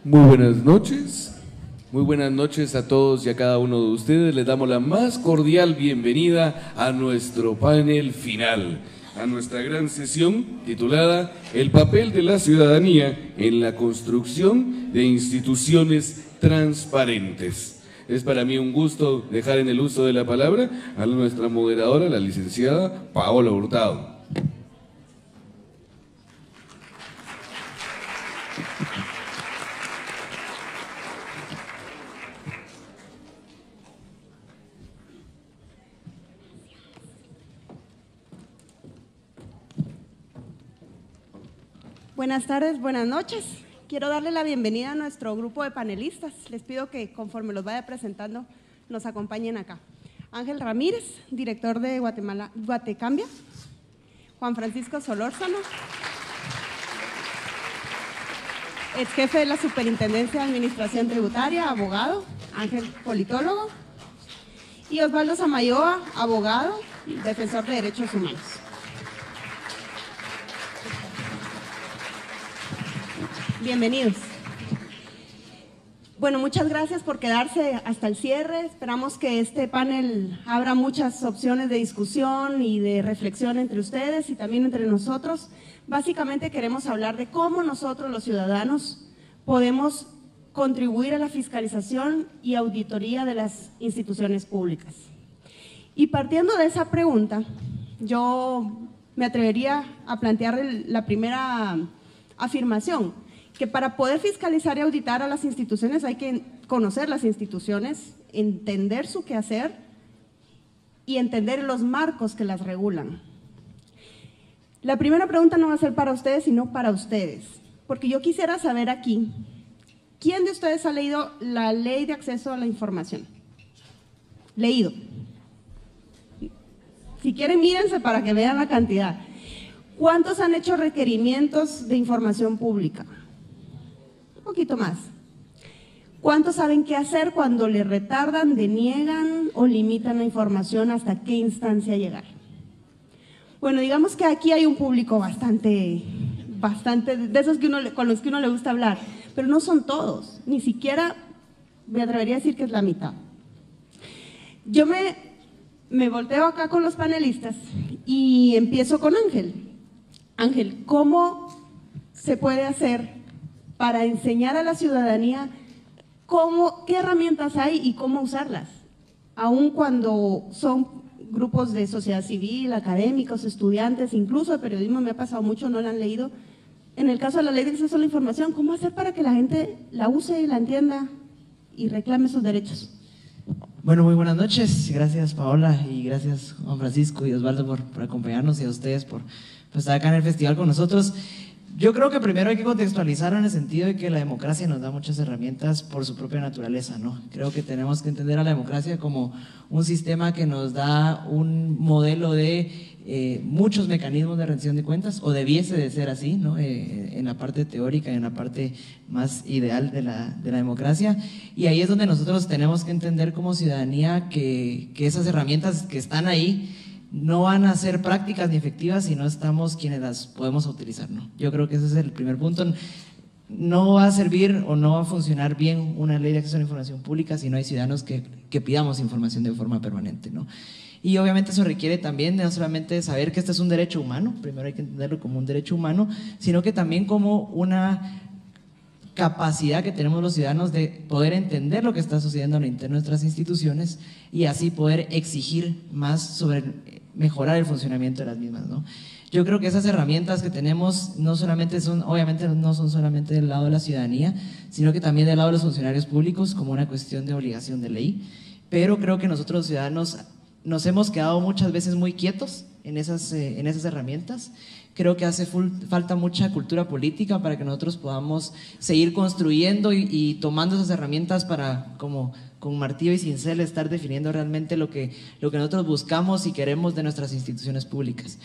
Muy buenas noches a todos y a cada uno de ustedes. Les damos la más cordial bienvenida a nuestro panel final, a nuestra gran sesión titulada El papel de la ciudadanía en la construcción de instituciones transparentes. Es para mí un gusto dejar en el uso de la palabra a nuestra moderadora, la licenciada Paola Hurtado. Buenas tardes, buenas noches. Quiero darle la bienvenida a nuestro grupo de panelistas. Les pido que conforme los vaya presentando, nos acompañen acá. Ángel Ramírez, director de Guatecambia. Juan Francisco Solórzano, ex jefe de la Superintendencia de Administración Tributaria, abogado. Ángel, politólogo. Y Osvaldo Samayoa, abogado, defensor de derechos humanos. Bienvenidos. Bueno, muchas gracias por quedarse hasta el cierre. Esperamos que este panel abra muchas opciones de discusión y de reflexión entre ustedes y también entre nosotros. Básicamente queremos hablar de cómo nosotros, los ciudadanos, podemos contribuir a la fiscalización y auditoría de las instituciones públicas. Y partiendo de esa pregunta, yo me atrevería a plantear la primera afirmación, que para poder fiscalizar y auditar a las instituciones hay que conocer las instituciones, entender su quehacer y entender los marcos que las regulan. La primera pregunta no va a ser para ustedes, sino para ustedes, porque yo quisiera saber aquí, ¿quién de ustedes ha leído la Ley de Acceso a la Información? Leído. Si quieren, mírense para que vean la cantidad. ¿Cuántos han hecho requerimientos de información pública? Un poquito más. ¿Cuántos saben qué hacer cuando le retardan, deniegan o limitan la información, hasta qué instancia llegar? Bueno, digamos que aquí hay un público bastante de esos con los que uno le gusta hablar, pero no son todos, ni siquiera me atrevería a decir que es la mitad. Yo me volteo acá con los panelistas y empiezo con Ángel. Ángel, ¿cómo se puede hacer para enseñar a la ciudadanía qué herramientas hay y cómo usarlas? Aun cuando son grupos de sociedad civil, académicos, estudiantes, incluso de periodismo, me ha pasado mucho, no la han leído. En el caso de la Ley de Acceso a la Información, ¿cómo hacer para que la gente la use y la entienda y reclame sus derechos? Bueno, muy buenas noches. Gracias, Paola, y gracias, Juan Francisco y Osvaldo, por acompañarnos, y a ustedes por estar acá en el festival con nosotros. Yo creo que primero hay que contextualizar en el sentido de que la democracia nos da muchas herramientas por su propia naturaleza, ¿no? Creo que tenemos que entender a la democracia como un sistema que nos da un modelo de muchos mecanismos de rendición de cuentas, o debiese de ser así, ¿no? En la parte teórica y en la parte más ideal de la democracia. Y ahí es donde nosotros tenemos que entender como ciudadanía que esas herramientas que están ahí no van a ser prácticas ni efectivas si no estamos quienes las podemos utilizar, ¿no? Yo creo que ese es el primer punto. No va a servir o no va a funcionar bien una ley de acceso a la información pública si no hay ciudadanos que pidamos información de forma permanente, ¿no? Y obviamente eso requiere también no solamente saber que este es un derecho humano, primero hay que entenderlo como un derecho humano, sino que también como una capacidad que tenemos los ciudadanos de poder entender lo que está sucediendo al interno de nuestras instituciones y así poder exigir más sobre mejorar el funcionamiento de las mismas, ¿no? Yo creo que esas herramientas que tenemos obviamente no son solamente del lado de la ciudadanía, sino que también del lado de los funcionarios públicos como una cuestión de obligación de ley, pero creo que nosotros los ciudadanos nos hemos quedado muchas veces muy quietos en esas herramientas. Creo que hace falta mucha cultura política para que nosotros podamos seguir construyendo y tomando esas herramientas para, como con martillo y cincel, estar definiendo realmente lo que nosotros buscamos y queremos de nuestras instituciones públicas.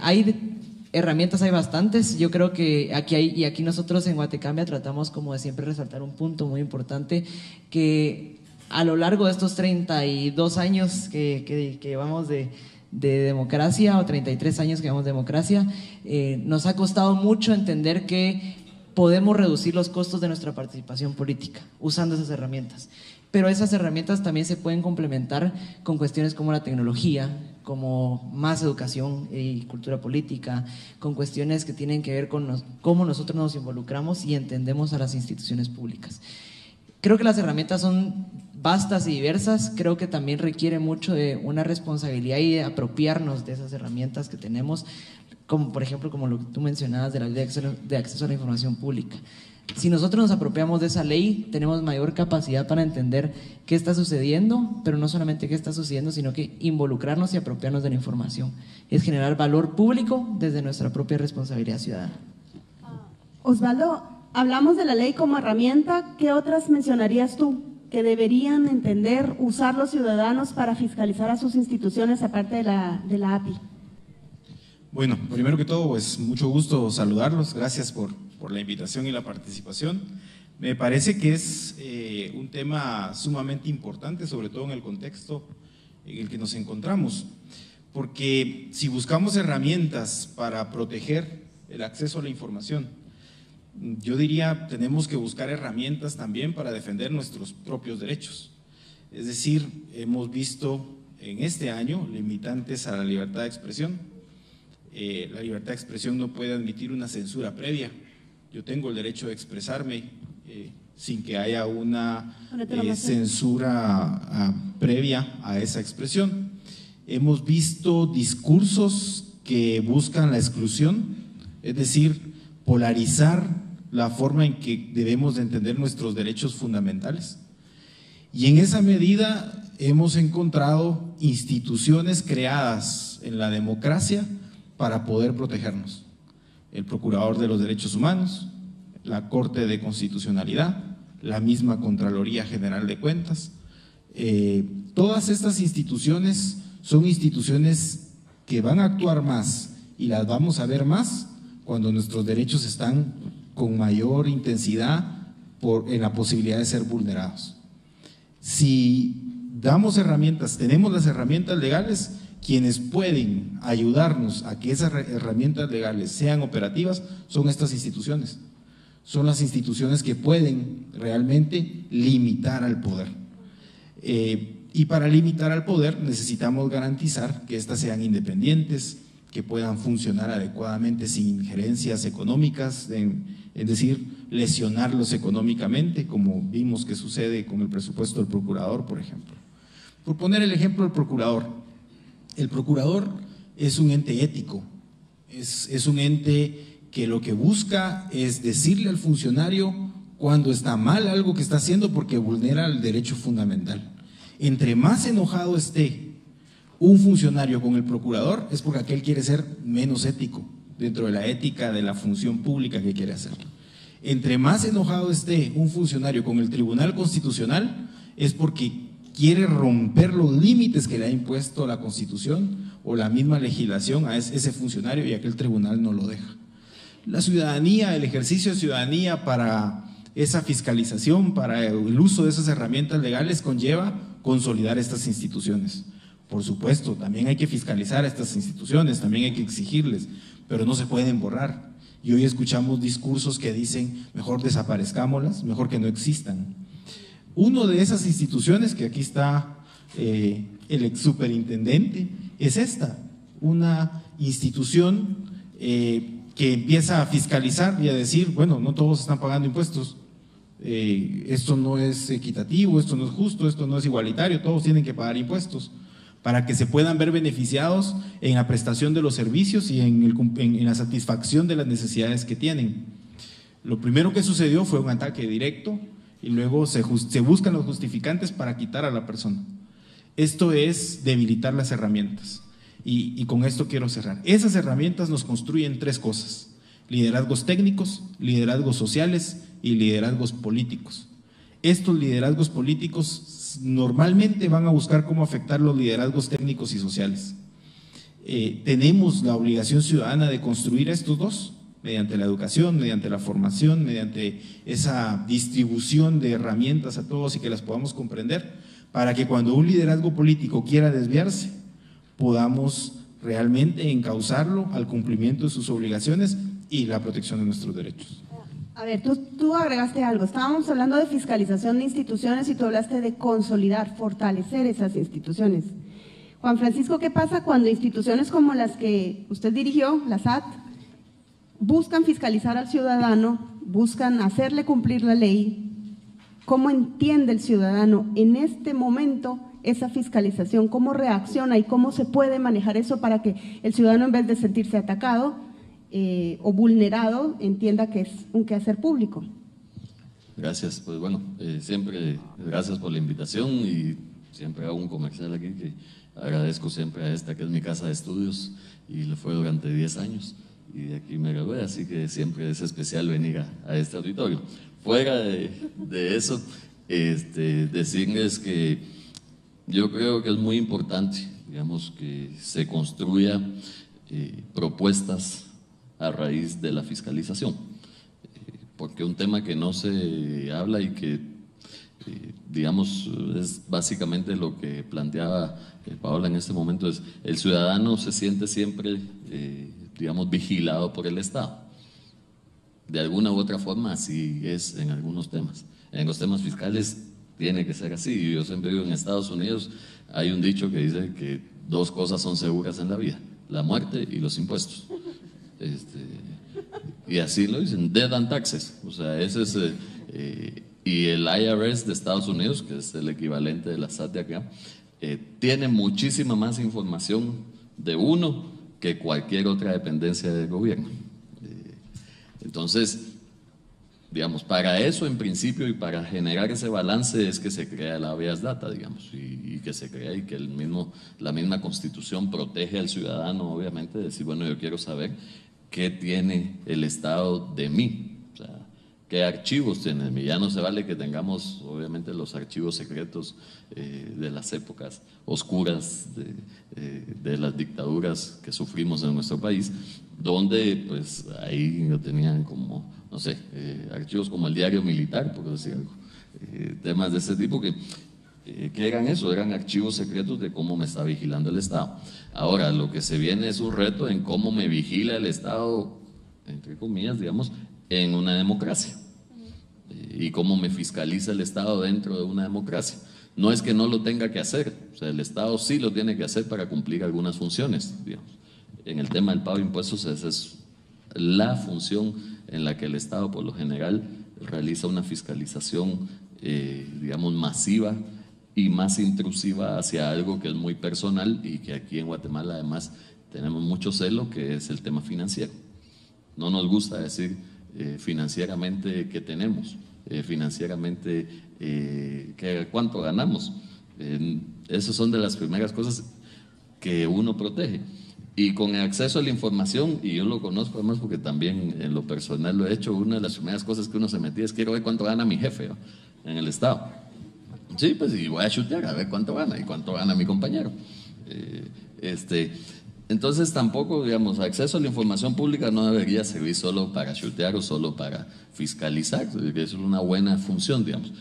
Hay herramientas, hay bastantes. Yo creo que aquí nosotros en Guatecambia tratamos como de siempre resaltar un punto muy importante, que a lo largo de estos 32 años que llevamos de democracia, o 33 años que llevamos de democracia, nos ha costado mucho entender que podemos reducir los costos de nuestra participación política usando esas herramientas. Pero esas herramientas también se pueden complementar con cuestiones como la tecnología, como más educación y cultura política, con cuestiones que tienen que ver con cómo nosotros nos involucramos y entendemos a las instituciones públicas. Creo que las herramientas son vastas y diversas, creo que también requiere mucho de una responsabilidad y de apropiarnos de esas herramientas que tenemos, como por ejemplo, como lo que tú mencionabas de la ley de acceso a la información pública. Si nosotros nos apropiamos de esa ley, tenemos mayor capacidad para entender qué está sucediendo, pero no solamente qué está sucediendo, sino que involucrarnos y apropiarnos de la información. Es generar valor público desde nuestra propia responsabilidad ciudadana. Osvaldo, hablamos de la ley como herramienta, ¿qué otras mencionarías tú que deberían entender, usar los ciudadanos para fiscalizar a sus instituciones aparte de la API? Bueno, primero que todo, pues mucho gusto saludarlos, gracias por la invitación y la participación. Me parece que es un tema sumamente importante, sobre todo en el contexto en el que nos encontramos, porque si buscamos herramientas para proteger el acceso a la información, yo diría tenemos que buscar herramientas también para defender nuestros propios derechos. Es decir, hemos visto en este año limitantes a la libertad de expresión. La libertad de expresión no puede admitir una censura previa. Yo tengo el derecho de expresarme sin que haya una censura previa a esa expresión. Hemos visto discursos que buscan la exclusión, es decir, polarizar la forma en que debemos de entender nuestros derechos fundamentales. Y en esa medida hemos encontrado instituciones creadas en la democracia para poder protegernos. El Procurador de los Derechos Humanos, la Corte de Constitucionalidad, la misma Contraloría General de Cuentas. Todas estas instituciones son instituciones que van a actuar más y las vamos a ver más cuando nuestros derechos están con mayor intensidad en la posibilidad de ser vulnerados. Si damos herramientas, tenemos las herramientas legales, quienes pueden ayudarnos a que esas herramientas legales sean operativas son estas instituciones. Son las instituciones que pueden realmente limitar al poder. Y para limitar al poder necesitamos garantizar que éstas sean independientes, que puedan funcionar adecuadamente sin injerencias económicas, es decir, lesionarlos económicamente, como vimos que sucede con el presupuesto del procurador, por ejemplo. Por poner el ejemplo del procurador es un ente ético, es un ente que lo que busca es decirle al funcionario cuando está mal algo que está haciendo porque vulnera el derecho fundamental. Entre más enojado esté un funcionario con el procurador es porque aquel quiere ser menos ético dentro de la ética de la función pública que quiere hacer. Entre más enojado esté un funcionario con el Tribunal Constitucional es porque quiere romper los límites que le ha impuesto la Constitución o la misma legislación a ese funcionario y aquel tribunal no lo deja. La ciudadanía, el ejercicio de ciudadanía para esa fiscalización, para el uso de esas herramientas legales conlleva consolidar estas instituciones. Por supuesto, también hay que fiscalizar a estas instituciones, también hay que exigirles, pero no se pueden borrar. Y hoy escuchamos discursos que dicen mejor desaparezcámoslas, mejor que no existan. Uno de esas instituciones, que aquí está el ex superintendente, es esta, una institución que empieza a fiscalizar y a decir, bueno, no todos están pagando impuestos, esto no es equitativo, esto no es justo, esto no es igualitario, todos tienen que pagar impuestos, para que se puedan ver beneficiados en la prestación de los servicios y en la satisfacción de las necesidades que tienen. Lo primero que sucedió fue un ataque directo y luego se buscan los justificantes para quitar a la persona. Esto es debilitar las herramientas y con esto quiero cerrar. Esas herramientas nos construyen tres cosas: liderazgos técnicos, liderazgos sociales y liderazgos políticos. Estos liderazgos políticos normalmente van a buscar cómo afectar los liderazgos técnicos y sociales. Tenemos la obligación ciudadana de construir estos dos, mediante la educación, mediante la formación, mediante esa distribución de herramientas a todos y que las podamos comprender, para que cuando un liderazgo político quiera desviarse, podamos realmente encauzarlo al cumplimiento de sus obligaciones y la protección de nuestros derechos. A ver, tú agregaste algo. Estábamos hablando de fiscalización de instituciones y tú hablaste de consolidar, fortalecer esas instituciones. Juan Francisco, ¿qué pasa cuando instituciones como las que usted dirigió, la SAT, buscan fiscalizar al ciudadano, buscan hacerle cumplir la ley? ¿Cómo entiende el ciudadano en este momento esa fiscalización? ¿Cómo reacciona y cómo se puede manejar eso para que el ciudadano, en vez de sentirse atacado o vulnerado, entienda que es un quehacer público? Gracias, pues bueno, siempre gracias por la invitación y siempre hago un comercial aquí que agradezco siempre a esta que es mi casa de estudios y lo fue durante 10 años y de aquí me gradué, así que siempre es especial venir a este auditorio. Fuera de eso, decirles que yo creo que es muy importante, digamos, que se construya propuestas a raíz de la fiscalización, porque un tema que no se habla y que, digamos, es básicamente lo que planteaba Paola en este momento, es el ciudadano se siente siempre, digamos, vigilado por el Estado. De alguna u otra forma así es en algunos temas. En los temas fiscales tiene que ser así. Yo siempre digo, en Estados Unidos hay un dicho que dice que 2 cosas son seguras en la vida: la muerte y los impuestos. Y así lo dicen, death and taxes. O sea, ese es, y el IRS de Estados Unidos, que es el equivalente de la SAT de acá, tiene muchísima más información de uno que cualquier otra dependencia del gobierno. Entonces, digamos, para eso en principio y para generar ese balance es que se crea el habeas data, digamos, y que se crea y que la misma Constitución protege al ciudadano, obviamente, de decir, bueno, yo quiero saber qué tiene el Estado de mí, o sea, qué archivos tiene de mí. Ya no se vale que tengamos, obviamente, los archivos secretos de las épocas oscuras de las dictaduras que sufrimos en nuestro país, donde pues ahí lo tenían como, no sé, archivos como el diario militar, por decir algo, temas de ese tipo que eran eso, eran archivos secretos de cómo me está vigilando el Estado. Ahora, lo que se viene es un reto en cómo me vigila el Estado, entre comillas, digamos, en una democracia, y cómo me fiscaliza el Estado dentro de una democracia. No es que no lo tenga que hacer, o sea, el Estado sí lo tiene que hacer para cumplir algunas funciones, digamos. En el tema del pago de impuestos, esa es la función en la que el Estado por lo general realiza una fiscalización, digamos, masiva y más intrusiva hacia algo que es muy personal y que aquí en Guatemala además tenemos mucho celo, que es el tema financiero. No nos gusta decir financieramente qué tenemos, financieramente cuánto ganamos. Esas son de las primeras cosas que uno protege. Y con el acceso a la información, y yo lo conozco además porque también en lo personal lo he hecho, una de las primeras cosas que uno se metía es: quiero ver cuánto gana mi jefe, ¿no?, en el Estado. Sí, pues, y voy a chutear a ver cuánto gana y cuánto gana mi compañero. Entonces tampoco, digamos, acceso a la información pública no debería servir solo para chutear o solo para fiscalizar, es una buena función, digamos.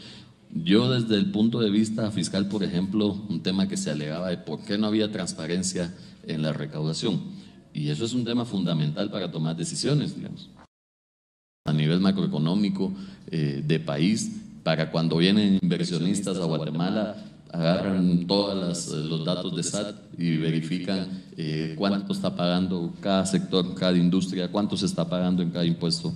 Yo desde el punto de vista fiscal, por ejemplo, un tema que se alegaba de por qué no había transparencia en la recaudación, y eso es un tema fundamental para tomar decisiones, digamos, a nivel macroeconómico de país. Para cuando vienen inversionistas a Guatemala, agarran todos los datos de SAT y verifican cuánto está pagando cada sector, cada industria, cuánto se está pagando en cada impuesto,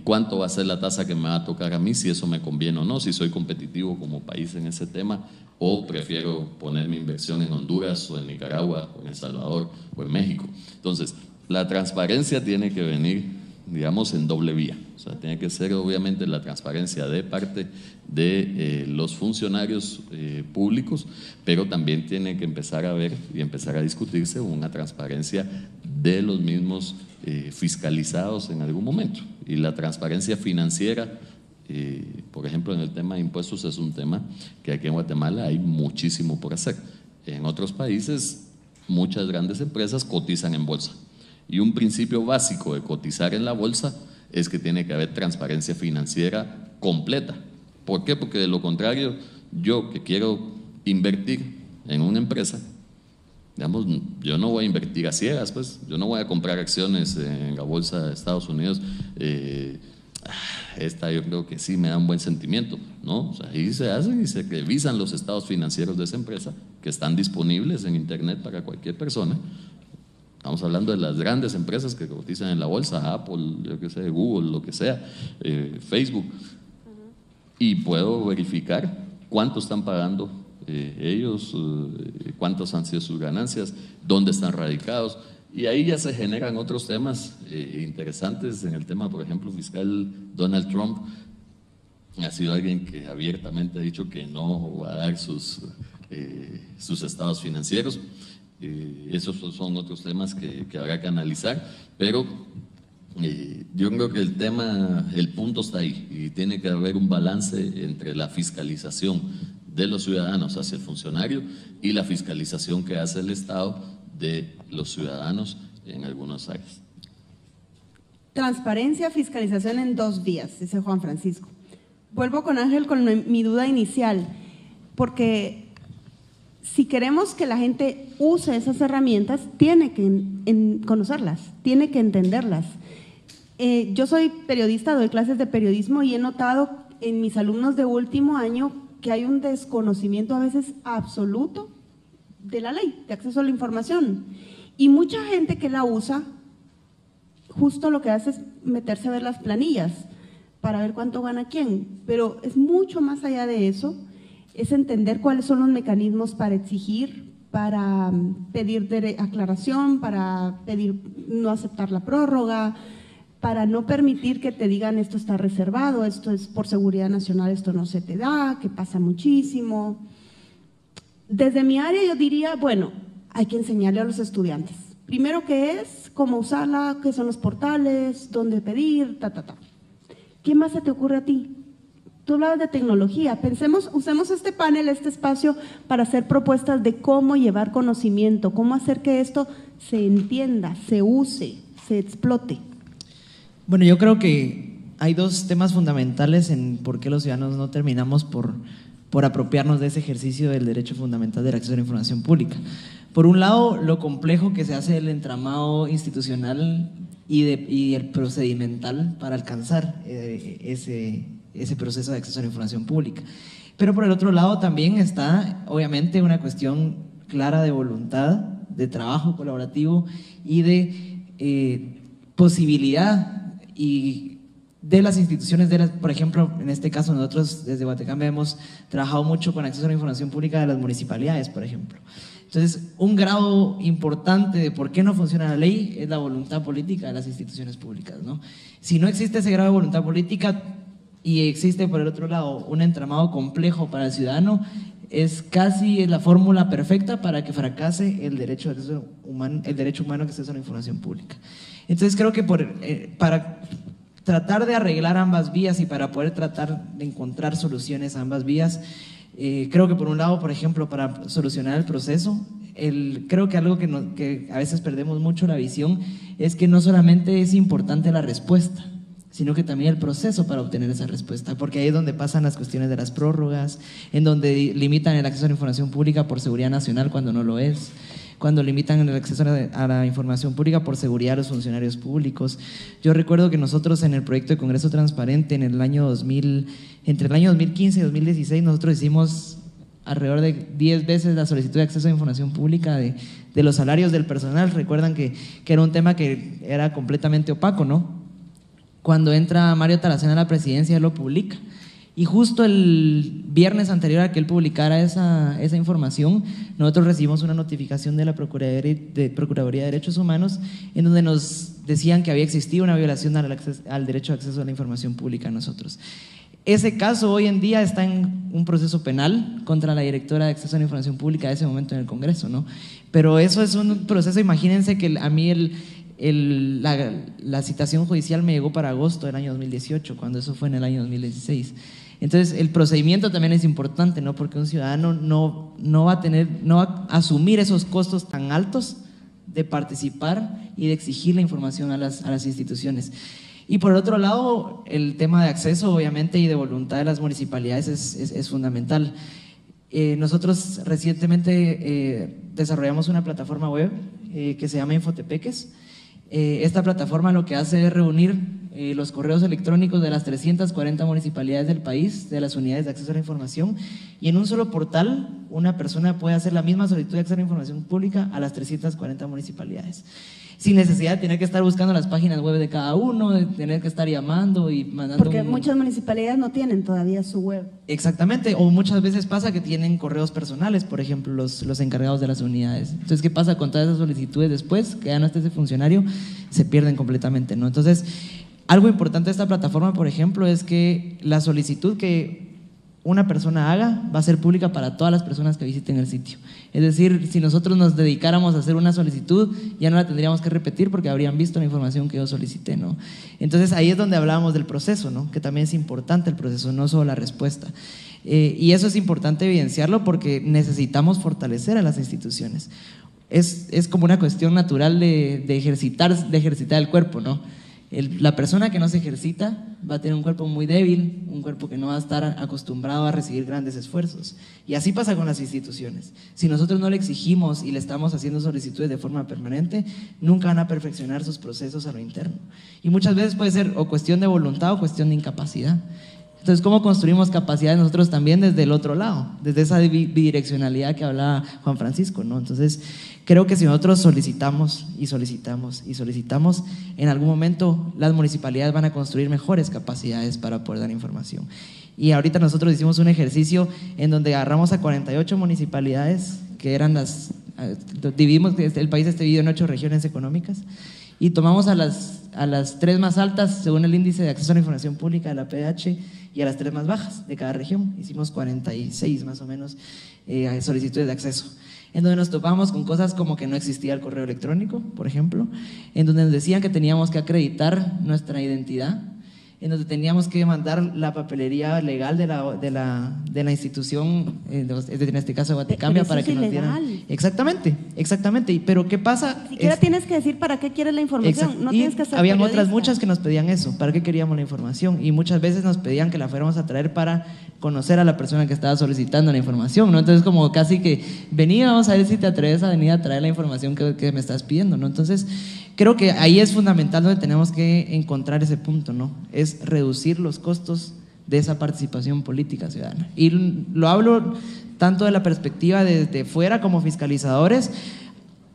cuánto va a ser la tasa que me va a tocar a mí, si eso me conviene o no, si soy competitivo como país en ese tema, o prefiero poner mi inversión en Honduras o en Nicaragua o en El Salvador o en México. Entonces, la transparencia tiene que venir, digamos, en doble vía. O sea, tiene que ser obviamente la transparencia de parte de los funcionarios públicos, pero también tiene que empezar a ver y empezar a discutirse una transparencia de los mismos fiscalizados en algún momento. Y la transparencia financiera, por ejemplo, en el tema de impuestos, es un tema que aquí en Guatemala hay muchísimo por hacer. En otros países, muchas grandes empresas cotizan en bolsa. Y un principio básico de cotizar en la bolsa es que tiene que haber transparencia financiera completa. ¿Por qué? Porque de lo contrario, yo que quiero invertir en una empresa, digamos, yo no voy a invertir a ciegas, pues, yo no voy a comprar acciones en la bolsa de Estados Unidos esta yo creo que sí me da un buen sentimiento, ¿no? O sea, ahí se hacen y se revisan los estados financieros de esa empresa que están disponibles en internet para cualquier persona. Estamos hablando de las grandes empresas que cotizan en la bolsa, Apple, yo qué sé, Google, lo que sea, Facebook. Y puedo verificar cuánto están pagando ellos, cuántas han sido sus ganancias, dónde están radicados. Y ahí ya se generan otros temas interesantes. En el tema, por ejemplo, fiscal, Donald Trump ha sido alguien que abiertamente ha dicho que no va a dar sus estados financieros. Esos son otros temas que habrá que analizar, pero yo creo que el punto está ahí y tiene que haber un balance entre la fiscalización de los ciudadanos hacia el funcionario y la fiscalización que hace el Estado de los ciudadanos en algunas áreas. Transparencia, fiscalización en 2 vías, dice Juan Francisco. Vuelvo con Ángel con mi duda inicial, porque si queremos que la gente use esas herramientas, tiene que conocerlas, tiene que entenderlas. Yo soy periodista, doy clases de periodismo y he notado en mis alumnos de último año que hay un desconocimiento a veces absoluto de la ley de acceso a la información. Y mucha gente que la usa, justo lo que hace es meterse a ver las planillas para ver cuánto gana quién, pero es mucho más allá de eso. Es entender cuáles son los mecanismos para exigir, para pedir aclaración, para pedir no aceptar la prórroga, para no permitir que te digan esto está reservado, esto es por seguridad nacional, esto no se te da, que pasa muchísimo. Desde mi área yo diría, bueno, hay que enseñarle a los estudiantes. Primero, ¿qué es? ¿Cómo usarla? ¿Qué son los portales? ¿Dónde pedir? ¿Qué más se te ocurre a ti? Tú hablabas de tecnología, usemos este panel, este espacio para hacer propuestas de cómo llevar conocimiento, cómo hacer que esto se entienda, se use, se explote. Bueno, yo creo que hay 2 temas fundamentales en por qué los ciudadanos no terminamos por apropiarnos de ese ejercicio del derecho fundamental del acceso a la información pública. Por un lado, lo complejo que se hace el entramado institucional y el procedimental para alcanzar ese proceso de acceso a la información pública. Pero por el otro lado también está obviamente una cuestión clara de voluntad, de trabajo colaborativo y de posibilidad y de las instituciones, por ejemplo, en este caso nosotros desde Guatecambia hemos trabajado mucho con acceso a la información pública de las municipalidades, por ejemplo. Entonces, un grado importante de por qué no funciona la ley es la voluntad política de las instituciones públicas, ¿no? Si no existe ese grado de voluntad política y existe por el otro lado un entramado complejo para el ciudadano, es casi la fórmula perfecta para que fracase el derecho humano que acceso a la información pública. Entonces creo que para tratar de arreglar ambas vías y para poder tratar de encontrar soluciones a ambas vías, creo que por un lado, por ejemplo, para solucionar el proceso, creo que algo que a veces perdemos mucho la visión es que no solamente es importante la respuesta, sino que también el proceso para obtener esa respuesta, porque ahí es donde pasan las cuestiones de las prórrogas, en donde limitan el acceso a la información pública por seguridad nacional cuando no lo es, cuando limitan el acceso a la información pública por seguridad a los funcionarios públicos. Yo recuerdo que nosotros en el proyecto de Congreso Transparente entre el año 2015 y 2016, nosotros hicimos alrededor de 10 veces la solicitud de acceso a información pública de los salarios del personal. Recuerdan que era un tema que era completamente opaco, ¿no? Cuando entra Mario Taracena a la presidencia, él lo publica. Y justo el viernes anterior a que él publicara esa información, nosotros recibimos una notificación de la Procuraduría de Derechos Humanos en donde nos decían que había existido una violación al derecho de acceso a la información pública a nosotros. Ese caso hoy en día está en un proceso penal contra la directora de acceso a la información pública de ese momento en el Congreso, ¿no? Pero eso es un proceso, imagínense que a mí la citación judicial me llegó para agosto del año 2018, cuando eso fue en el año 2016. Entonces el procedimiento también es importante, ¿no? Porque un ciudadano no va a asumir esos costos tan altos de participar y de exigir la información a las instituciones. Y por otro lado, el tema de acceso, obviamente, y de voluntad de las municipalidades es fundamental. Nosotros recientemente desarrollamos una plataforma web que se llama Infotepeques. Esta plataforma lo que hace es reunir los correos electrónicos de las 340 municipalidades del país, de las unidades de acceso a la información, y en un solo portal una persona puede hacer la misma solicitud de acceso a la información pública a las 340 municipalidades, sin necesidad de tener que estar buscando las páginas web de cada uno, de tener que estar llamando y mandando. Porque muchas municipalidades no tienen todavía su web. Exactamente, o muchas veces pasa que tienen correos personales, por ejemplo, los encargados de las unidades. Entonces, ¿qué pasa con todas esas solicitudes después? Que ya no esté ese funcionario, se pierden completamente, ¿no? Entonces, algo importante de esta plataforma, por ejemplo, es que la solicitud que una persona haga va a ser pública para todas las personas que visiten el sitio. Es decir, si nosotros nos dedicáramos a hacer una solicitud, ya no la tendríamos que repetir porque habrían visto la información que yo solicité, ¿no? Entonces ahí es donde hablábamos del proceso, ¿no? Que también es importante el proceso, no solo la respuesta. Y eso es importante evidenciarlo porque necesitamos fortalecer a las instituciones. Es como una cuestión natural de ejercitar el cuerpo, ¿no? La persona que no se ejercita va a tener un cuerpo muy débil, un cuerpo que no va a estar acostumbrado a recibir grandes esfuerzos. Y así pasa con las instituciones. Si nosotros no le exigimos y le estamos haciendo solicitudes de forma permanente, nunca van a perfeccionar sus procesos a lo interno. Y muchas veces puede ser o cuestión de voluntad o cuestión de incapacidad. Entonces, ¿cómo construimos capacidades nosotros también desde el otro lado? Desde esa bidireccionalidad que hablaba Juan Francisco, ¿no? Entonces, creo que si nosotros solicitamos y solicitamos y solicitamos, en algún momento las municipalidades van a construir mejores capacidades para poder dar información. Y ahorita nosotros hicimos un ejercicio en donde agarramos a 48 municipalidades, que eran dividimos el país este dividido en 8 regiones económicas, y tomamos a las 3 más altas según el índice de acceso a la información pública de la PDH y a las 3 más bajas de cada región. Hicimos 46 más o menos solicitudes de acceso, en donde nos topamos con cosas como que no existía el correo electrónico, por ejemplo, en donde nos decían que teníamos que acreditar nuestra identidad, en donde teníamos que mandar la papelería legal de la institución, en este caso Guaticambia, para que nos dieran. Exactamente. Pero ¿qué pasa? Ni siquiera tienes que decir para qué quieres la información, no tienes que ser habían periodista. otras muchas que nos pedían eso, para qué queríamos la información, y muchas veces nos pedían que la fuéramos a traer para conocer a la persona que estaba solicitando la información, ¿no? Entonces, como casi que venía, vamos a ver si te atreves a venir a traer la información que me estás pidiendo, ¿no? Entonces, creo que ahí es fundamental donde tenemos que encontrar ese punto, ¿no? Es reducir los costos de esa participación política ciudadana. Y lo hablo tanto de la perspectiva de fuera como fiscalizadores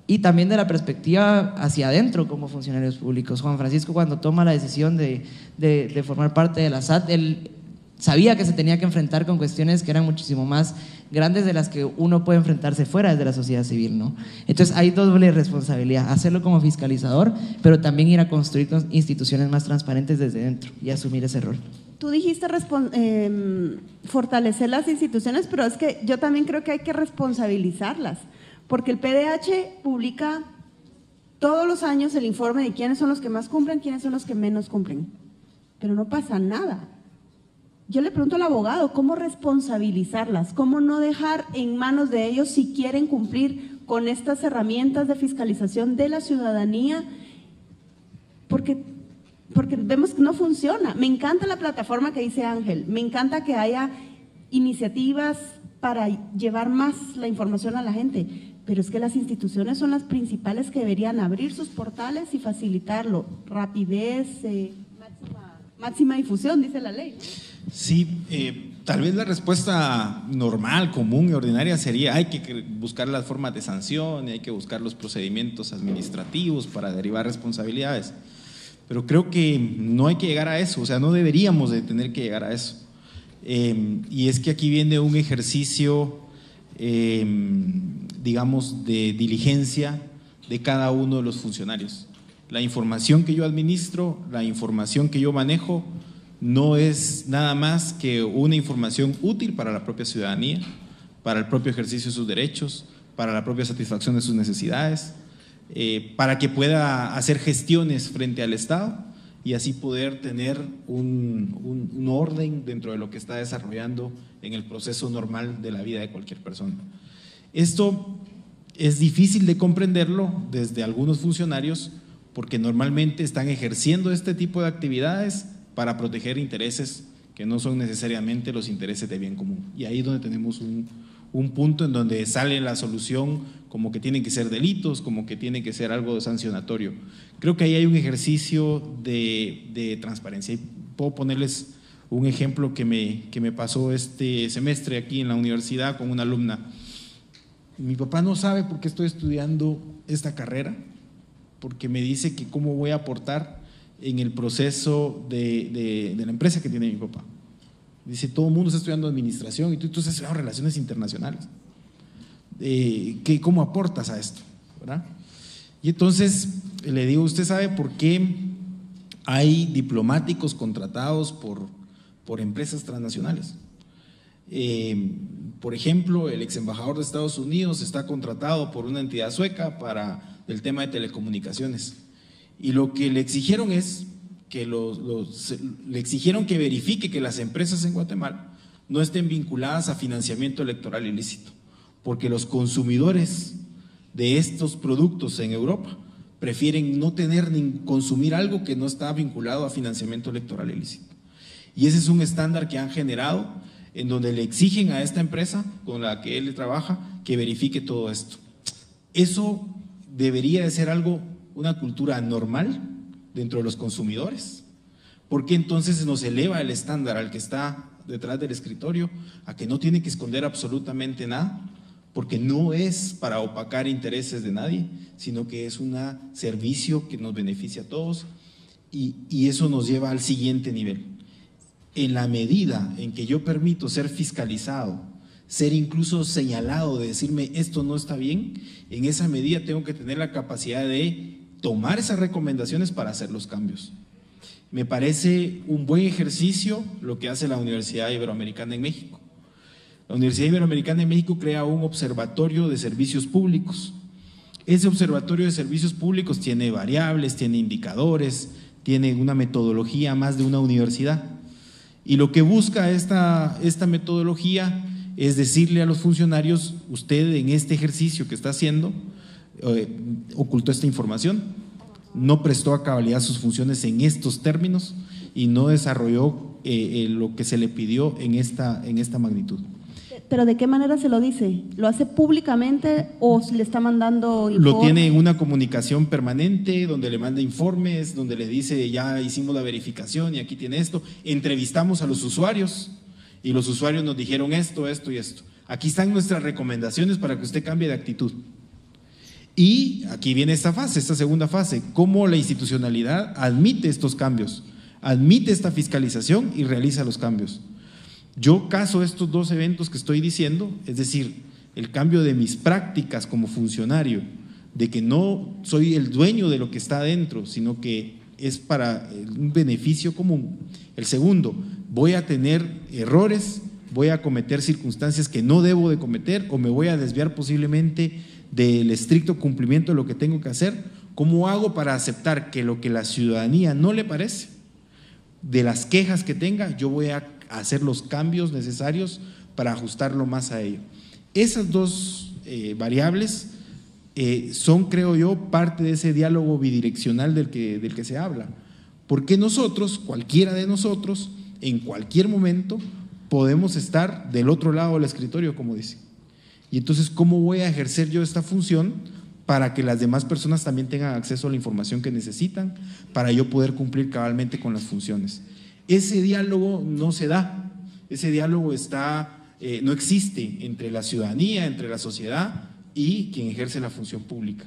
y también de la perspectiva hacia adentro como funcionarios públicos. Juan Francisco, cuando toma la decisión de formar parte de la SAT, él sabía que se tenía que enfrentar con cuestiones que eran muchísimo más grandes de las que uno puede enfrentarse fuera de la sociedad civil, ¿no? Entonces hay doble responsabilidad, hacerlo como fiscalizador, pero también ir a construir instituciones más transparentes desde dentro y asumir ese rol. Tú dijiste fortalecer las instituciones, pero es que yo también creo que hay que responsabilizarlas, porque el PDH publica todos los años el informe de quiénes son los que más cumplen, quiénes son los que menos cumplen, pero no pasa nada. Yo le pregunto al abogado, ¿cómo responsabilizarlas? ¿Cómo no dejar en manos de ellos si quieren cumplir con estas herramientas de fiscalización de la ciudadanía? Porque vemos que no funciona. Me encanta la plataforma que dice Ángel, me encanta que haya iniciativas para llevar más la información a la gente, pero es que las instituciones son las principales que deberían abrir sus portales y facilitarlo. Rapidez, máxima difusión, dice la ley. Sí, tal vez la respuesta normal, común y ordinaria sería: hay que buscar las formas de sanción, hay que buscar los procedimientos administrativos para derivar responsabilidades. Pero creo que no hay que llegar a eso, o sea, no deberíamos de tener que llegar a eso. Y es que aquí viene un ejercicio, digamos, de diligencia de cada uno de los funcionarios. La información que yo administro, la información que yo manejo, no es nada más que una información útil para la propia ciudadanía, para el propio ejercicio de sus derechos, para la propia satisfacción de sus necesidades, para que pueda hacer gestiones frente al Estado y así poder tener un orden dentro de lo que está desarrollando en el proceso normal de la vida de cualquier persona. Esto es difícil de comprenderlo desde algunos funcionarios porque normalmente están ejerciendo este tipo de actividades para proteger intereses que no son necesariamente los intereses de bien común. Y ahí es donde tenemos un punto en donde sale la solución como que tienen que ser delitos, como que tiene que ser algo sancionatorio. Creo que ahí hay un ejercicio de transparencia. Y puedo ponerles un ejemplo que me pasó este semestre aquí en la universidad con una alumna. Mi papá no sabe por qué estoy estudiando esta carrera, porque me dice que cómo voy a aportar en el proceso de la empresa que tiene mi papá. Dice, todo el mundo está estudiando administración y tú estás estudiando relaciones internacionales. ¿Cómo aportas a esto? ¿Verdad? Y entonces le digo, ¿usted sabe por qué hay diplomáticos contratados por empresas transnacionales? Por ejemplo, el ex embajador de Estados Unidos está contratado por una entidad sueca para el tema de telecomunicaciones. Y lo que le exigieron es que le exigieron que verifique que las empresas en Guatemala no estén vinculadas a financiamiento electoral ilícito, porque los consumidores de estos productos en Europa prefieren no tener ni consumir algo que no está vinculado a financiamiento electoral ilícito. Y ese es un estándar que han generado, en donde le exigen a esta empresa con la que él trabaja que verifique todo esto. Eso debería de ser algo, una cultura normal dentro de los consumidores, porque entonces se nos eleva el estándar al que está detrás del escritorio a que no tiene que esconder absolutamente nada, porque no es para opacar intereses de nadie, sino que es un servicio que nos beneficia a todos, y eso nos lleva al siguiente nivel. En la medida en que yo permito ser fiscalizado, ser incluso señalado de decirme esto no está bien, en esa medida tengo que tener la capacidad de tomar esas recomendaciones para hacer los cambios. Me parece un buen ejercicio lo que hace la Universidad Iberoamericana en México. La Universidad Iberoamericana en México crea un observatorio de servicios públicos. Ese observatorio de servicios públicos tiene variables, tiene indicadores, tiene una metodología más de una universidad. Y lo que busca esta metodología es decirle a los funcionarios, usted en este ejercicio que está haciendo, ocultó esta información, no prestó a cabalidad sus funciones en estos términos y no desarrolló lo que se le pidió en esta magnitud. ¿Pero de qué manera se lo dice? ¿Lo hace públicamente o le está mandando informes? Lo tiene en una comunicación permanente donde le manda informes, donde le dice ya hicimos la verificación y aquí tiene esto. Entrevistamos a los usuarios y los usuarios nos dijeron esto, esto y esto. Aquí están nuestras recomendaciones para que usted cambie de actitud. Y aquí viene esta fase, esta segunda fase, cómo la institucionalidad admite estos cambios, admite esta fiscalización y realiza los cambios. Yo caso estos dos eventos que estoy diciendo, es decir, el cambio de mis prácticas como funcionario, de que no soy el dueño de lo que está adentro, sino que es para un beneficio común. El segundo, voy a tener errores, voy a cometer circunstancias que no debo de cometer o me voy a desviar posiblemente del estricto cumplimiento de lo que tengo que hacer. ¿Cómo hago para aceptar que lo que la ciudadanía no le parece, de las quejas que tenga, yo voy a hacer los cambios necesarios para ajustarlo más a ello? Esas dos variables son, creo yo, parte de ese diálogo bidireccional del que se habla, porque nosotros, cualquiera de nosotros, en cualquier momento podemos estar del otro lado del escritorio, como dice. Y entonces, ¿cómo voy a ejercer yo esta función para que las demás personas también tengan acceso a la información que necesitan para yo poder cumplir cabalmente con las funciones? Ese diálogo no se da, ese diálogo no existe entre la ciudadanía, entre la sociedad y quien ejerce la función pública.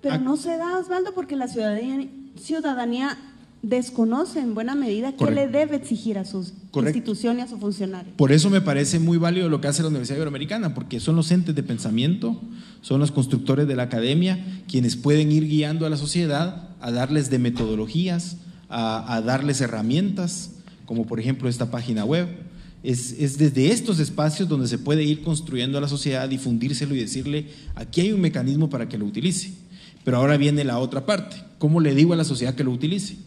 Pero no se da, Osvaldo, porque la ciudadanía desconoce en buena medida qué le debe exigir a sus instituciones y a sus funcionarios. Por eso me parece muy válido lo que hace la Universidad Iberoamericana, porque son los entes de pensamiento, son los constructores de la academia, quienes pueden ir guiando a la sociedad a darles de metodologías, a darles herramientas, como por ejemplo esta página web. Es desde estos espacios donde se puede ir construyendo a la sociedad, difundírselo y decirle, aquí hay un mecanismo para que lo utilice. Pero ahora viene la otra parte, ¿cómo le digo a la sociedad que lo utilice?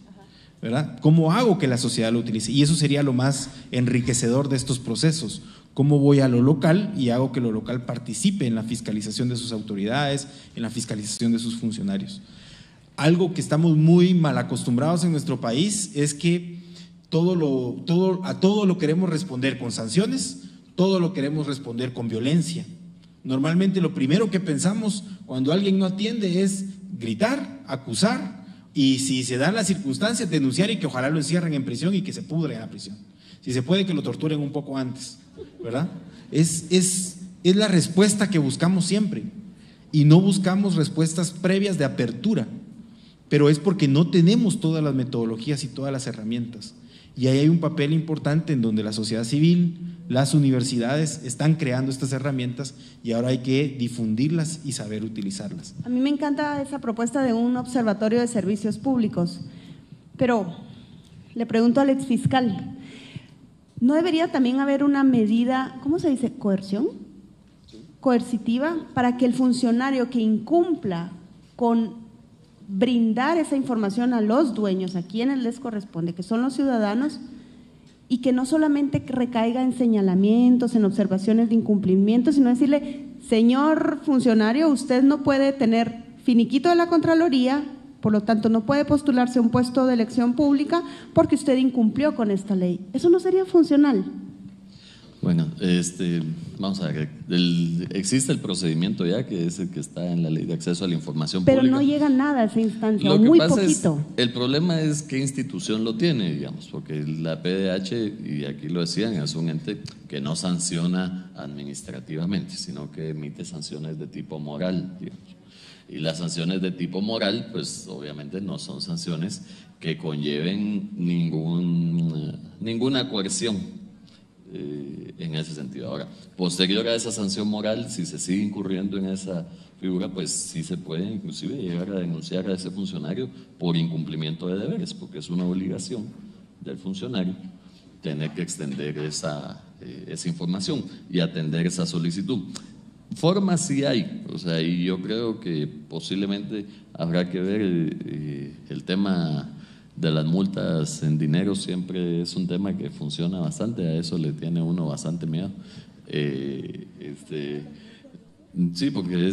¿Verdad? ¿Cómo hago que la sociedad lo utilice? Y eso sería lo más enriquecedor de estos procesos. ¿Cómo voy a lo local y hago que lo local participe en la fiscalización de sus autoridades, en la fiscalización de sus funcionarios? Algo que estamos muy mal acostumbrados en nuestro país es que a todo lo queremos responder con sanciones, todo lo queremos responder con violencia. Normalmente lo primero que pensamos cuando alguien no atiende es gritar, acusar y, si se dan las circunstancias, denunciar y que ojalá lo encierren en prisión y que se pudre en la prisión. Si se puede, que lo torturen un poco antes, ¿verdad? Es la respuesta que buscamos siempre, y no buscamos respuestas previas de apertura, pero es porque no tenemos todas las metodologías y todas las herramientas. Y ahí hay un papel importante en donde la sociedad civil, las universidades están creando estas herramientas y ahora hay que difundirlas y saber utilizarlas. A mí me encanta esa propuesta de un observatorio de servicios públicos, pero le pregunto al exfiscal, ¿no debería también haber una medida, ¿cómo se dice? ¿Coerción? Coercitiva, para que el funcionario que incumpla con brindar esa información a los dueños, a quienes les corresponde, que son los ciudadanos, y que no solamente recaiga en señalamientos, en observaciones de incumplimiento, sino decirle, señor funcionario, usted no puede tener finiquito de la Contraloría, por lo tanto no puede postularse a un puesto de elección pública porque usted incumplió con esta ley? ¿Eso no sería funcional? Bueno, vamos a ver, existe el procedimiento ya, que es el que está en la Ley de Acceso a la Información Pero Pública. no llega nada a esa instancia, Lo o que muy pasa poquito. el problema es qué institución lo tiene, digamos, porque la PDH, y aquí lo decían, es un ente que no sanciona administrativamente, sino que emite sanciones de tipo moral, digamos. Y las sanciones de tipo moral, pues obviamente no son sanciones que conlleven ninguna coerción. En ese sentido. Ahora, posterior a esa sanción moral, si se sigue incurriendo en esa figura, pues sí se puede inclusive llegar a denunciar a ese funcionario por incumplimiento de deberes, porque es una obligación del funcionario tener que extender esa información y atender esa solicitud. Formas sí hay, o sea, y yo creo que posiblemente habrá que ver el tema de las multas en dinero. Siempre es un tema que funciona bastante, a eso le tiene uno bastante miedo. Sí, porque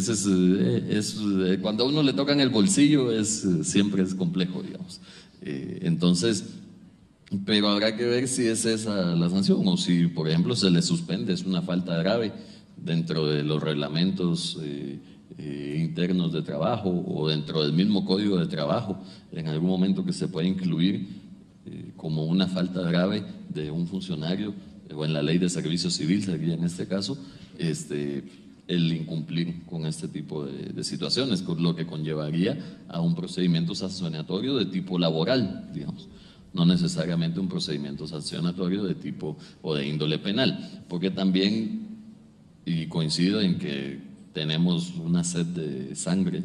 cuando a uno le tocan el bolsillo siempre es complejo, digamos. Entonces, pero habrá que ver si es esa la sanción o si, por ejemplo, se le suspende, es una falta grave dentro de los reglamentos internos de trabajo o dentro del mismo código de trabajo, en algún momento que se puede incluir como una falta grave de un funcionario, o en la ley de servicio civil sería en este caso, el incumplir con este tipo de situaciones, con lo que conllevaría a un procedimiento sancionatorio de tipo laboral, digamos, no necesariamente un procedimiento sancionatorio de tipo o de índole penal, porque también, y coincido en que tenemos una sed de sangre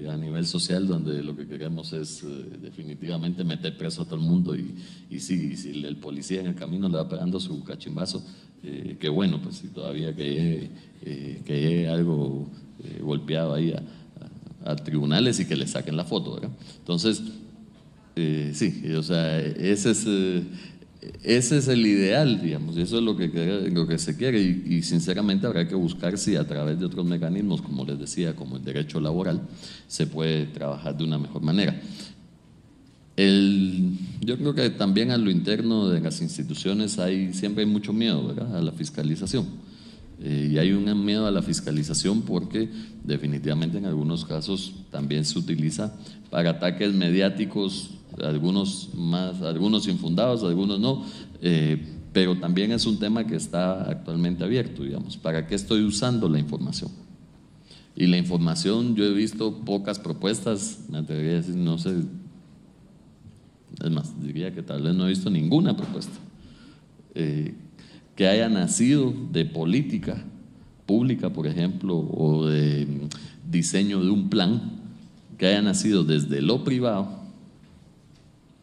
a nivel social, donde lo que queremos es definitivamente meter preso a todo el mundo, y si el policía en el camino le va pegando su cachimbazo, qué bueno, pues si todavía que llegue algo golpeado ahí a tribunales y que le saquen la foto, ¿verdad? Entonces, sí, o sea, ese es el ideal, digamos, y eso es lo que se quiere, y sinceramente habrá que buscar si a través de otros mecanismos, como les decía, como el derecho laboral, se puede trabajar de una mejor manera. Yo creo que también a lo interno de las instituciones siempre hay mucho miedo, ¿verdad?, a la fiscalización. Y hay un miedo a la fiscalización porque definitivamente en algunos casos también se utiliza para ataques mediáticos, algunos infundados, algunos no, pero también es un tema que está actualmente abierto, digamos. ¿Para qué estoy usando la información? Y la información, yo he visto pocas propuestas, me atrevería a decir, no sé, es más, diría que tal vez no he visto ninguna propuesta que haya nacido de política pública, por ejemplo, o de diseño de un plan, que haya nacido desde lo privado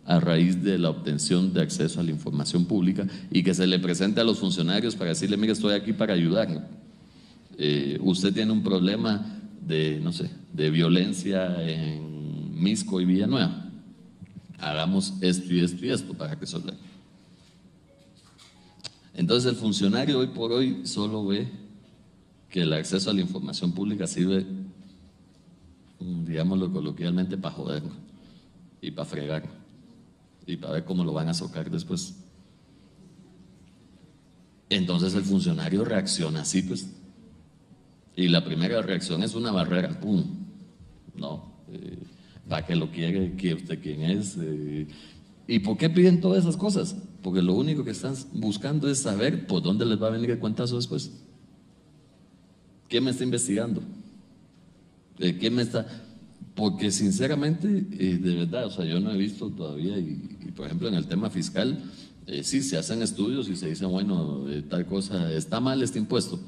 a raíz de la obtención de acceso a la información pública y que se le presente a los funcionarios para decirle, mire, estoy aquí para ayudarlo. Usted tiene un problema de, no sé, de violencia en Misco y Villanueva. Hagamos esto y esto y esto para resolver. Entonces el funcionario hoy por hoy solo ve que el acceso a la información pública sirve, digámoslo coloquialmente, para joder y para fregar y para ver cómo lo van a socar después. Entonces el funcionario reacciona así, pues. Y la primera reacción es una barrera, ¡pum! No, ¿para qué lo quiere? ¿Quiere usted quién es? ¿Y por qué piden todas esas cosas? Porque lo único que están buscando es saber por dónde les va a venir el cuentazo después. ¿Quién me está investigando? ¿Quién me está...? Porque sinceramente, de verdad, o sea, yo no he visto todavía, y por ejemplo en el tema fiscal, sí, se hacen estudios y se dice, bueno, tal cosa, está mal este impuesto.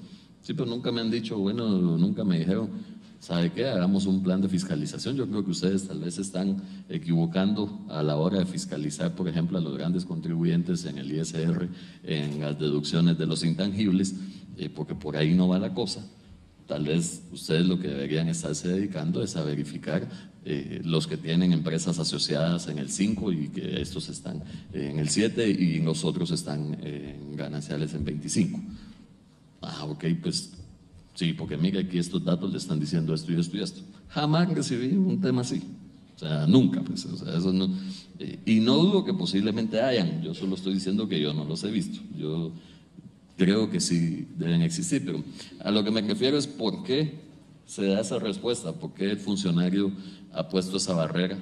Sí, pero nunca me han dicho, bueno, nunca me dijeron, ¿sabe qué? Hagamos un plan de fiscalización. Yo creo que ustedes tal vez están equivocando a la hora de fiscalizar, por ejemplo, a los grandes contribuyentes en el ISR, en las deducciones de los intangibles, porque por ahí no va la cosa. Tal vez ustedes lo que deberían estarse dedicando es a verificar los que tienen empresas asociadas en el 5 y que estos están en el 7 y los otros están gananciales en 25. Ah, ok, pues sí, porque mira, aquí estos datos le están diciendo esto y esto y esto. Jamás recibí un tema así. O sea, nunca, pues, o sea, eso no. Y no dudo que posiblemente hayan, yo solo estoy diciendo que yo no los he visto. Yo creo que sí deben existir, pero a lo que me refiero es por qué se da esa respuesta, por qué el funcionario ha puesto esa barrera,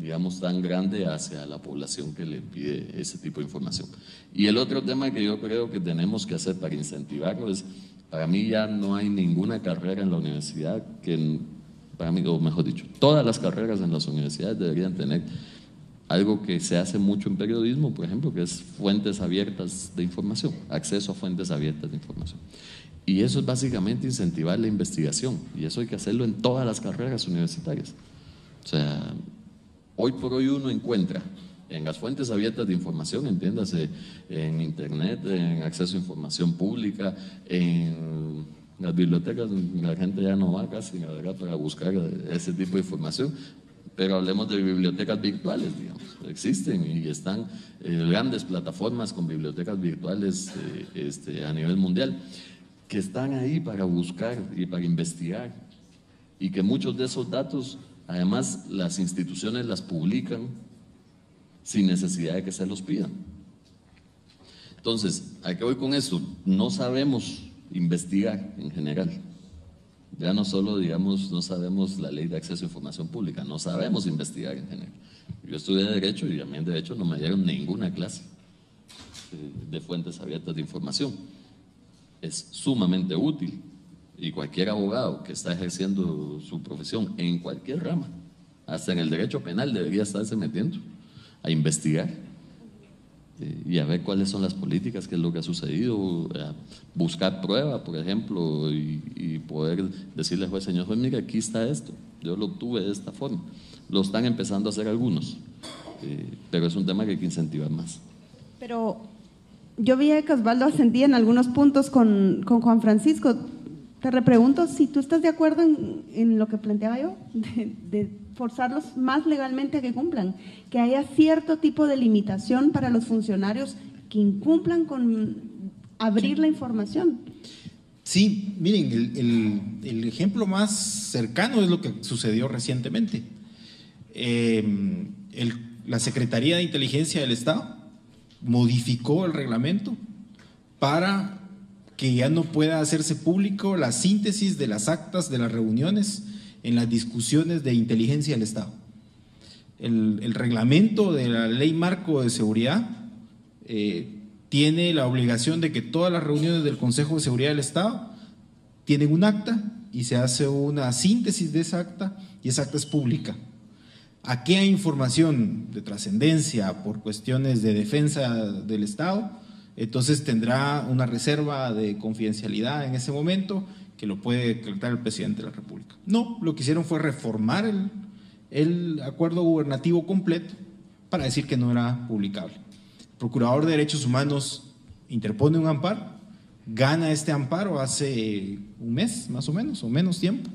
digamos, tan grande hacia la población que le pide ese tipo de información. Y el otro tema que yo creo que tenemos que hacer para incentivarlo es, para mí ya no hay ninguna carrera en la universidad que, para mí, o mejor dicho, todas las carreras en las universidades deberían tener algo que se hace mucho en periodismo, por ejemplo, que es fuentes abiertas de información, acceso a fuentes abiertas de información. Y eso es básicamente incentivar la investigación, y eso hay que hacerlo en todas las carreras universitarias. O sea, hoy por hoy uno encuentra en las fuentes abiertas de información, entiéndase, en internet, en acceso a información pública, en las bibliotecas, la gente ya no va casi, la verdad, para buscar ese tipo de información. Pero hablemos de bibliotecas virtuales, digamos, existen y están grandes plataformas con bibliotecas virtuales a nivel mundial, que están ahí para buscar y para investigar, y que muchos de esos datos, además, las instituciones las publican sin necesidad de que se los pidan. Entonces, ¿a qué voy con esto? No sabemos investigar en general. Ya no solo, digamos, no sabemos la ley de acceso a información pública, no sabemos investigar en general. Yo estudié Derecho y a mí en Derecho no me dieron ninguna clase de fuentes abiertas de información. Es sumamente útil, y cualquier abogado que está ejerciendo su profesión en cualquier rama, hasta en el derecho penal, debería estarse metiendo a investigar y a ver cuáles son las políticas, qué es lo que ha sucedido, buscar prueba, por ejemplo, y poder decirle al juez, señor juez, mira, aquí está esto, yo lo obtuve de esta forma. Lo están empezando a hacer algunos, pero es un tema que hay que incentivar más. Pero yo vi que Osvaldo ascendía en algunos puntos con Juan Francisco. Te repregunto si tú estás de acuerdo en lo que planteaba yo, de forzarlos más legalmente a que cumplan, que haya cierto tipo de limitación para los funcionarios que incumplan con abrir la información. Sí, miren, el ejemplo más cercano es lo que sucedió recientemente. La Secretaría de Inteligencia del Estado modificó el reglamento para que ya no pueda hacerse público la síntesis de las actas de las reuniones en las discusiones de inteligencia del Estado. El reglamento de la Ley Marco de Seguridad tiene la obligación de que todas las reuniones del Consejo de Seguridad del Estado tienen un acta y se hace una síntesis de esa acta, y esa acta es pública. Aquella información de trascendencia por cuestiones de defensa del Estado, entonces tendrá una reserva de confidencialidad en ese momento que lo puede decretar el presidente de la República. No, lo que hicieron fue reformar el acuerdo gubernativo completo para decir que no era publicable. El Procurador de Derechos Humanos interpone un amparo, gana este amparo hace un mes más o menos tiempo,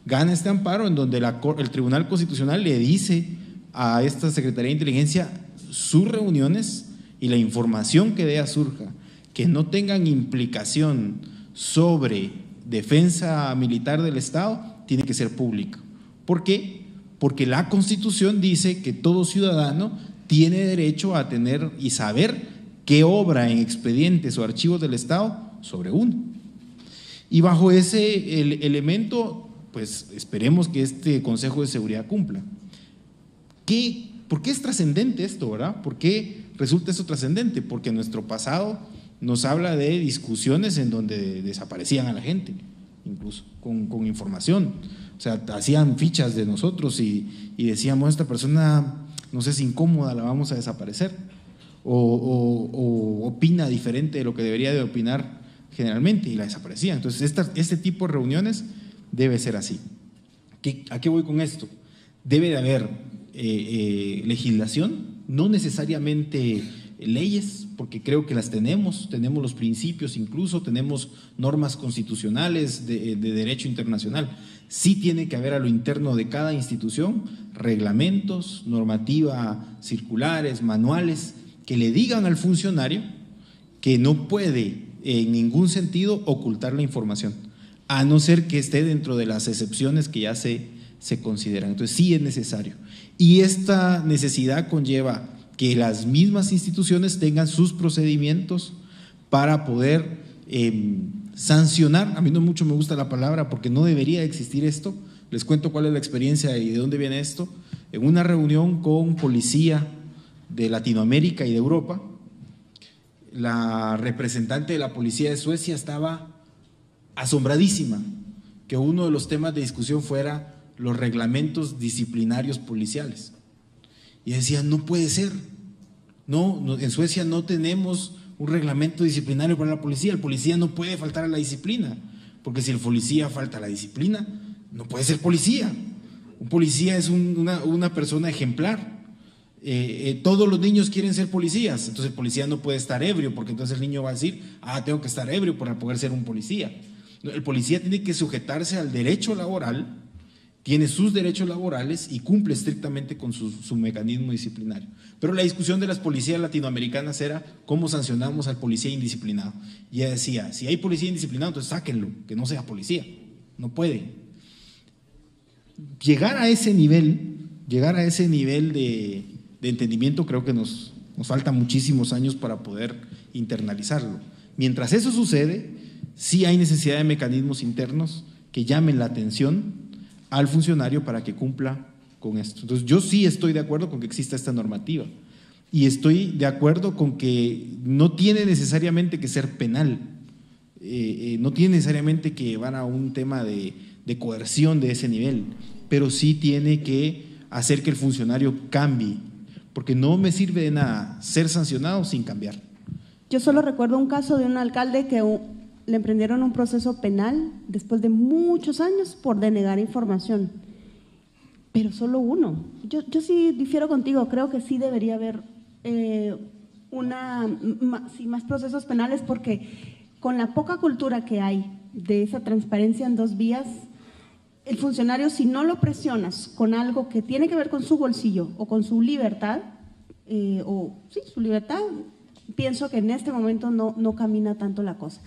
gana este amparo en donde el Tribunal Constitucional le dice a esta Secretaría de Inteligencia sus reuniones y la información que de ella surja, que no tengan implicación sobre defensa militar del Estado, tiene que ser pública. ¿Por qué? Porque la Constitución dice que todo ciudadano tiene derecho a tener y saber que obra en expedientes o archivos del Estado sobre uno. Y bajo ese elemento, pues esperemos que este Consejo de Seguridad cumpla. ¿Por qué es trascendente esto, verdad? ¿Por qué resulta esto trascendente? Porque nuestro pasado nos habla de discusiones en donde desaparecían a la gente, incluso con información. O sea, hacían fichas de nosotros y decíamos, esta persona no sé, es incómoda, la vamos a desaparecer. O opina diferente de lo que debería de opinar generalmente y la desaparecía. Entonces, este tipo de reuniones debe ser así. ¿A qué voy con esto? Debe de haber legislación, no necesariamente leyes, porque creo que las tenemos los principios, incluso tenemos normas constitucionales de derecho internacional. Sí tiene que haber a lo interno de cada institución reglamentos, normativa, circulares, manuales, que le digan al funcionario que no puede en ningún sentido ocultar la información, a no ser que esté dentro de las excepciones que ya se consideran. Entonces sí es necesario. Y esta necesidad conlleva que las mismas instituciones tengan sus procedimientos para poder sancionar. A mí no mucho me gusta la palabra porque no debería existir esto. Les cuento cuál es la experiencia y de dónde viene esto. En una reunión con policía de Latinoamérica y de Europa, la representante de la policía de Suecia estaba asombradísima que uno de los temas de discusión fuera los reglamentos disciplinarios policiales. Y decía, no puede ser, no, en Suecia no tenemos un reglamento disciplinario para la policía, el policía no puede faltar a la disciplina, porque si el policía falta a la disciplina, no puede ser policía. Un policía es una persona ejemplar. Todos los niños quieren ser policías, entonces el policía no puede estar ebrio, porque entonces el niño va a decir, tengo que estar ebrio para poder ser un policía. El policía tiene que sujetarse al derecho laboral, tiene sus derechos laborales y cumple estrictamente con su mecanismo disciplinario. Pero la discusión de las policías latinoamericanas era cómo sancionamos al policía indisciplinado. Y ella decía, si hay policía indisciplinado, entonces sáquenlo, que no sea policía, no puede. Llegar a ese nivel de entendimiento creo que nos faltan muchísimos años para poder internalizarlo. Mientras eso sucede, sí hay necesidad de mecanismos internos que llamen la atención al funcionario para que cumpla con esto. Entonces yo sí estoy de acuerdo con que exista esta normativa y estoy de acuerdo con que no tiene necesariamente que ser penal, no tiene necesariamente que llevar a un tema de coerción de ese nivel, pero sí tiene que hacer que el funcionario cambie, porque no me sirve de nada ser sancionado sin cambiar. Yo solo recuerdo un caso de un alcalde que le emprendieron un proceso penal después de muchos años por denegar información, pero solo uno. Yo sí difiero contigo, creo que sí debería haber más procesos penales, porque con la poca cultura que hay de esa transparencia en dos vías, el funcionario, si no lo presionas con algo que tiene que ver con su bolsillo o con su libertad, su libertad, pienso que en este momento no camina tanto la cosa.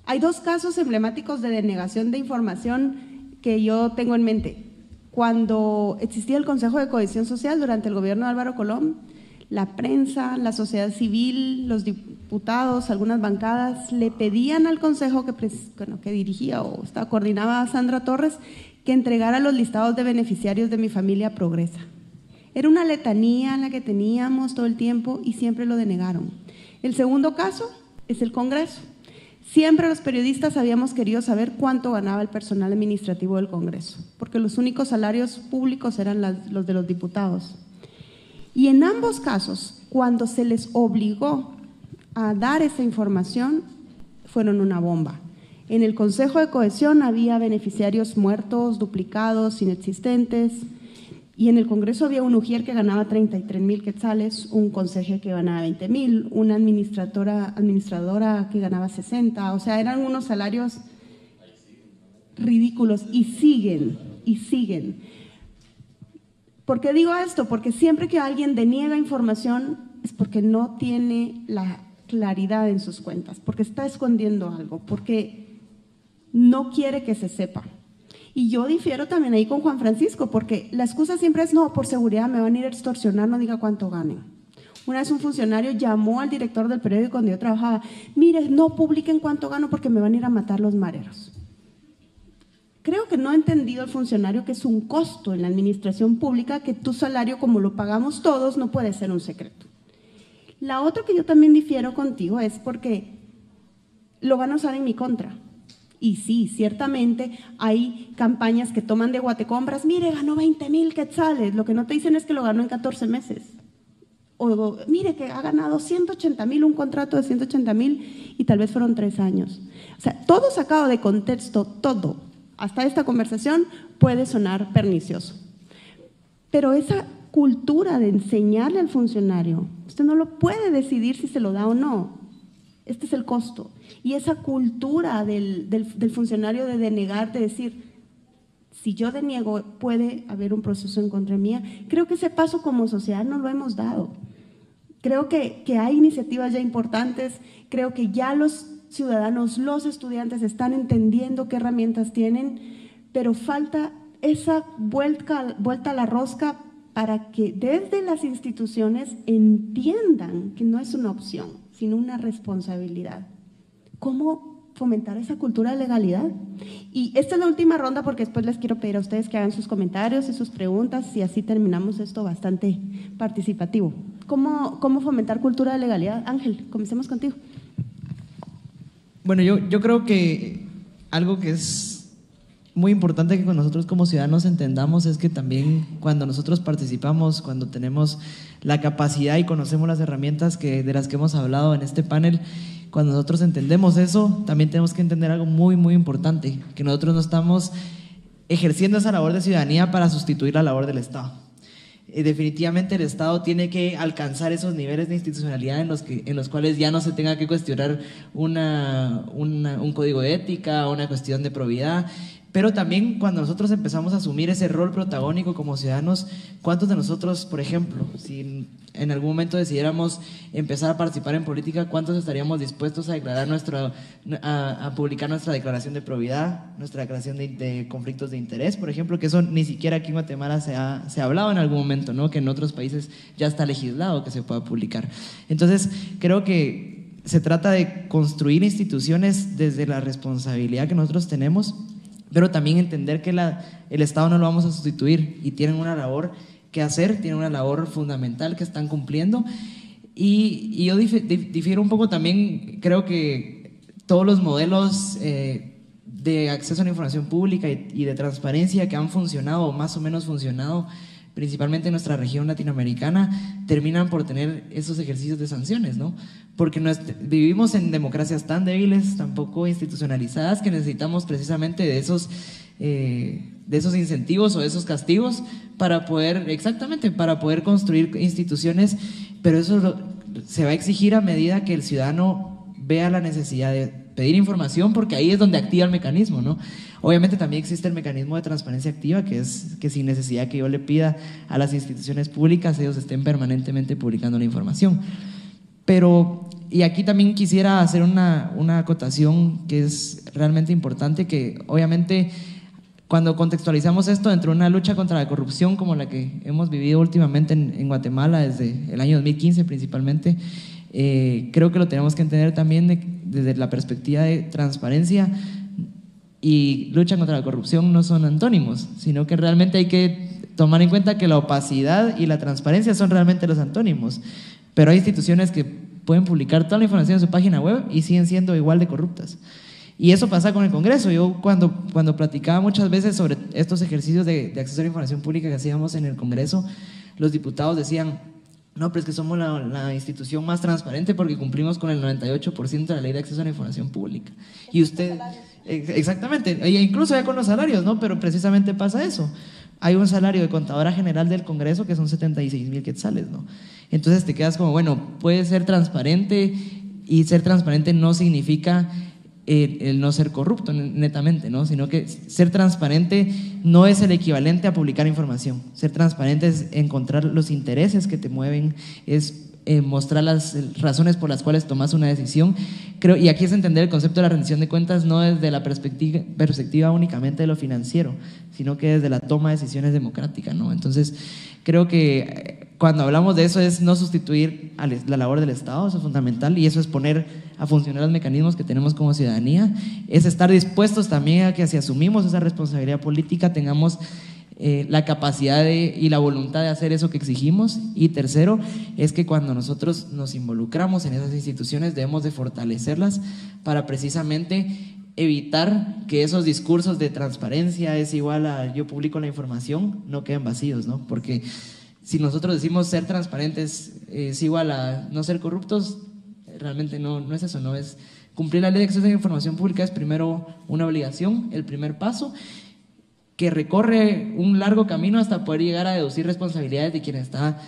Hay dos casos emblemáticos de denegación de información que yo tengo en mente. Cuando existía el Consejo de Cohesión Social durante el gobierno de Álvaro Colón, la prensa, la sociedad civil, los diputados, algunas bancadas le pedían al Consejo que dirigía o coordinaba a Sandra Torres que entregara los listados de beneficiarios de Mi Familia Progresa. Era una letanía la que teníamos todo el tiempo y siempre lo denegaron. El segundo caso es el Congreso. Siempre los periodistas habíamos querido saber cuánto ganaba el personal administrativo del Congreso, porque los únicos salarios públicos eran los de los diputados. Y en ambos casos, cuando se les obligó a dar esa información, fueron una bomba. En el Consejo de Cohesión había beneficiarios muertos, duplicados, inexistentes, y en el Congreso había un ujier que ganaba 33,000 quetzales, un consejero que ganaba 20,000, una administradora que ganaba 60, o sea, eran unos salarios ridículos y siguen. ¿Por qué digo esto? Porque siempre que alguien deniega información es porque no tiene la claridad en sus cuentas, porque está escondiendo algo, porque no quiere que se sepa. Y yo difiero también ahí con Juan Francisco, porque la excusa siempre es, no, por seguridad me van a ir a extorsionar, no diga cuánto ganen. Una vez un funcionario llamó al director del periódico donde yo trabajaba: mire, no publiquen cuánto gano porque me van a ir a matar los mareros. Creo que no ha entendido el funcionario que es un costo en la administración pública, que tu salario, como lo pagamos todos, no puede ser un secreto. La otra que yo también difiero contigo es porque lo van a usar en mi contra. Y sí, ciertamente hay campañas que toman de guatecombras: mire, ganó 20,000 quetzales. Lo que no te dicen es que lo ganó en 14 meses. O mire, que ha ganado 180,000, un contrato de 180,000 y tal vez fueron 3 años. O sea, todo sacado de contexto, todo, hasta esta conversación, puede sonar pernicioso. Pero esa cultura de enseñarle al funcionario, usted no lo puede decidir si se lo da o no. Este es el costo. Y esa cultura del funcionario de denegar, de decir: si yo deniego, puede haber un proceso en contra mía. Creo que ese paso como sociedad no lo hemos dado. Creo que hay iniciativas ya importantes. Creo que ya los ciudadanos, los estudiantes están entendiendo qué herramientas tienen, pero falta esa vuelta a la rosca para que desde las instituciones entiendan que no es una opción, sino una responsabilidad. ¿Cómo fomentar esa cultura de legalidad? Y esta es la última ronda, porque después les quiero pedir a ustedes que hagan sus comentarios y sus preguntas, y así terminamos esto bastante participativo. ¿Cómo fomentar cultura de legalidad? Ángel, comencemos contigo. Bueno, yo creo que algo que es muy importante que con nosotros como ciudadanos entendamos es que también cuando nosotros participamos, cuando tenemos la capacidad y conocemos las herramientas de las que hemos hablado en este panel, cuando nosotros entendemos eso, también tenemos que entender algo muy, muy importante: que nosotros no estamos ejerciendo esa labor de ciudadanía para sustituir la labor del Estado. Definitivamente el Estado tiene que alcanzar esos niveles de institucionalidad en los cuales ya no se tenga que cuestionar un código de ética, una cuestión de probidad. Pero también cuando nosotros empezamos a asumir ese rol protagónico como ciudadanos, ¿cuántos de nosotros, por ejemplo, si en algún momento decidiéramos empezar a participar en política, cuántos estaríamos dispuestos a declarar a publicar nuestra declaración de probidad, nuestra declaración de conflictos de interés, por ejemplo, que eso ni siquiera aquí en Guatemala se ha hablado en algún momento, ¿no? Que en otros países ya está legislado que se pueda publicar. Entonces, creo que se trata de construir instituciones desde la responsabilidad que nosotros tenemos, pero también entender que el Estado no lo vamos a sustituir y tienen una labor que hacer, tienen una labor fundamental que están cumpliendo. Y yo difiero un poco también. Creo que todos los modelos de acceso a la información pública y de transparencia que han funcionado o más o menos funcionado principalmente en nuestra región latinoamericana, terminan por tener esos ejercicios de sanciones, ¿no? Porque vivimos en democracias tan débiles, tan poco institucionalizadas, que necesitamos precisamente de esos incentivos o de esos castigos para poder construir instituciones, pero eso se va a exigir a medida que el ciudadano vea la necesidad de pedir información, porque ahí es donde activa el mecanismo, ¿no? Obviamente también existe el mecanismo de transparencia activa, que es que sin necesidad que yo le pida a las instituciones públicas, ellos estén permanentemente publicando la información. Pero, y aquí también quisiera hacer una acotación que es realmente importante, que obviamente cuando contextualizamos esto dentro de una lucha contra la corrupción como la que hemos vivido últimamente en Guatemala desde el año 2015 principalmente, creo que lo tenemos que entender también desde la perspectiva de transparencia y lucha contra la corrupción no son antónimos, sino que realmente hay que tomar en cuenta que la opacidad y la transparencia son realmente los antónimos, pero hay instituciones que pueden publicar toda la información en su página web y siguen siendo igual de corruptas. Y eso pasa con el Congreso. Yo cuando platicaba muchas veces sobre estos ejercicios de acceso a la información pública que hacíamos en el Congreso, los diputados decían: no, pero es que somos la institución más transparente porque cumplimos con el 98% de la ley de acceso a la información pública. Y usted, exactamente, e incluso ya con los salarios, ¿no? Pero precisamente pasa eso. Hay un salario de contadora general del Congreso que son 76,000 quetzales, ¿no? Entonces te quedas como, bueno, puede ser transparente, y ser transparente no significa el no ser corrupto netamente, ¿no? Sino que ser transparente no es el equivalente a publicar información. Ser transparente es encontrar los intereses que te mueven, es mostrar las razones por las cuales tomas una decisión. Creo, y aquí es entender el concepto de la rendición de cuentas no desde la perspectiva únicamente de lo financiero, sino que desde la toma de decisiones democrática, ¿no? Entonces creo que cuando hablamos de eso es no sustituir la labor del Estado, eso es fundamental, y eso es poner a funcionar los mecanismos que tenemos como ciudadanía, es estar dispuestos también a que si asumimos esa responsabilidad política tengamos la capacidad y la voluntad de hacer eso que exigimos. Y tercero, es que cuando nosotros nos involucramos en esas instituciones debemos de fortalecerlas para precisamente evitar que esos discursos de transparencia es igual a yo publico la información no queden vacíos, ¿no? Porque si nosotros decimos ser transparentes es igual a no ser corruptos, realmente no es eso, no es cumplir la ley de acceso a la información pública, es primero una obligación, el primer paso, que recorre un largo camino hasta poder llegar a deducir responsabilidades de quien está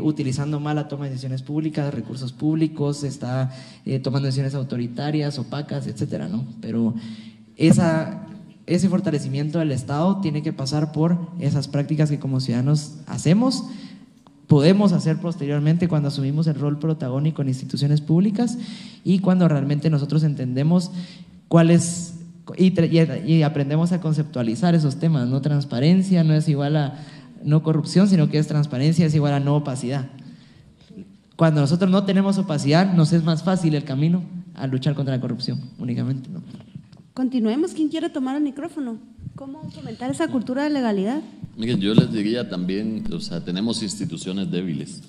utilizando mal la toma de decisiones públicas, recursos públicos, está tomando decisiones autoritarias, opacas, etcétera, ¿no? Pero ese fortalecimiento del Estado tiene que pasar por esas prácticas que como ciudadanos hacemos, podemos hacer posteriormente cuando asumimos el rol protagónico en instituciones públicas y cuando realmente nosotros entendemos cuáles y aprendemos a conceptualizar esos temas, ¿no? Transparencia no es igual a no corrupción, sino que transparencia es igual a no opacidad. Cuando nosotros no tenemos opacidad, nos es más fácil el camino a luchar contra la corrupción, únicamente, ¿no? Continuemos. ¿Quién quiere tomar el micrófono? ¿Cómo fomentar esa cultura de legalidad? Miren, yo les diría también, o sea, tenemos instituciones débiles,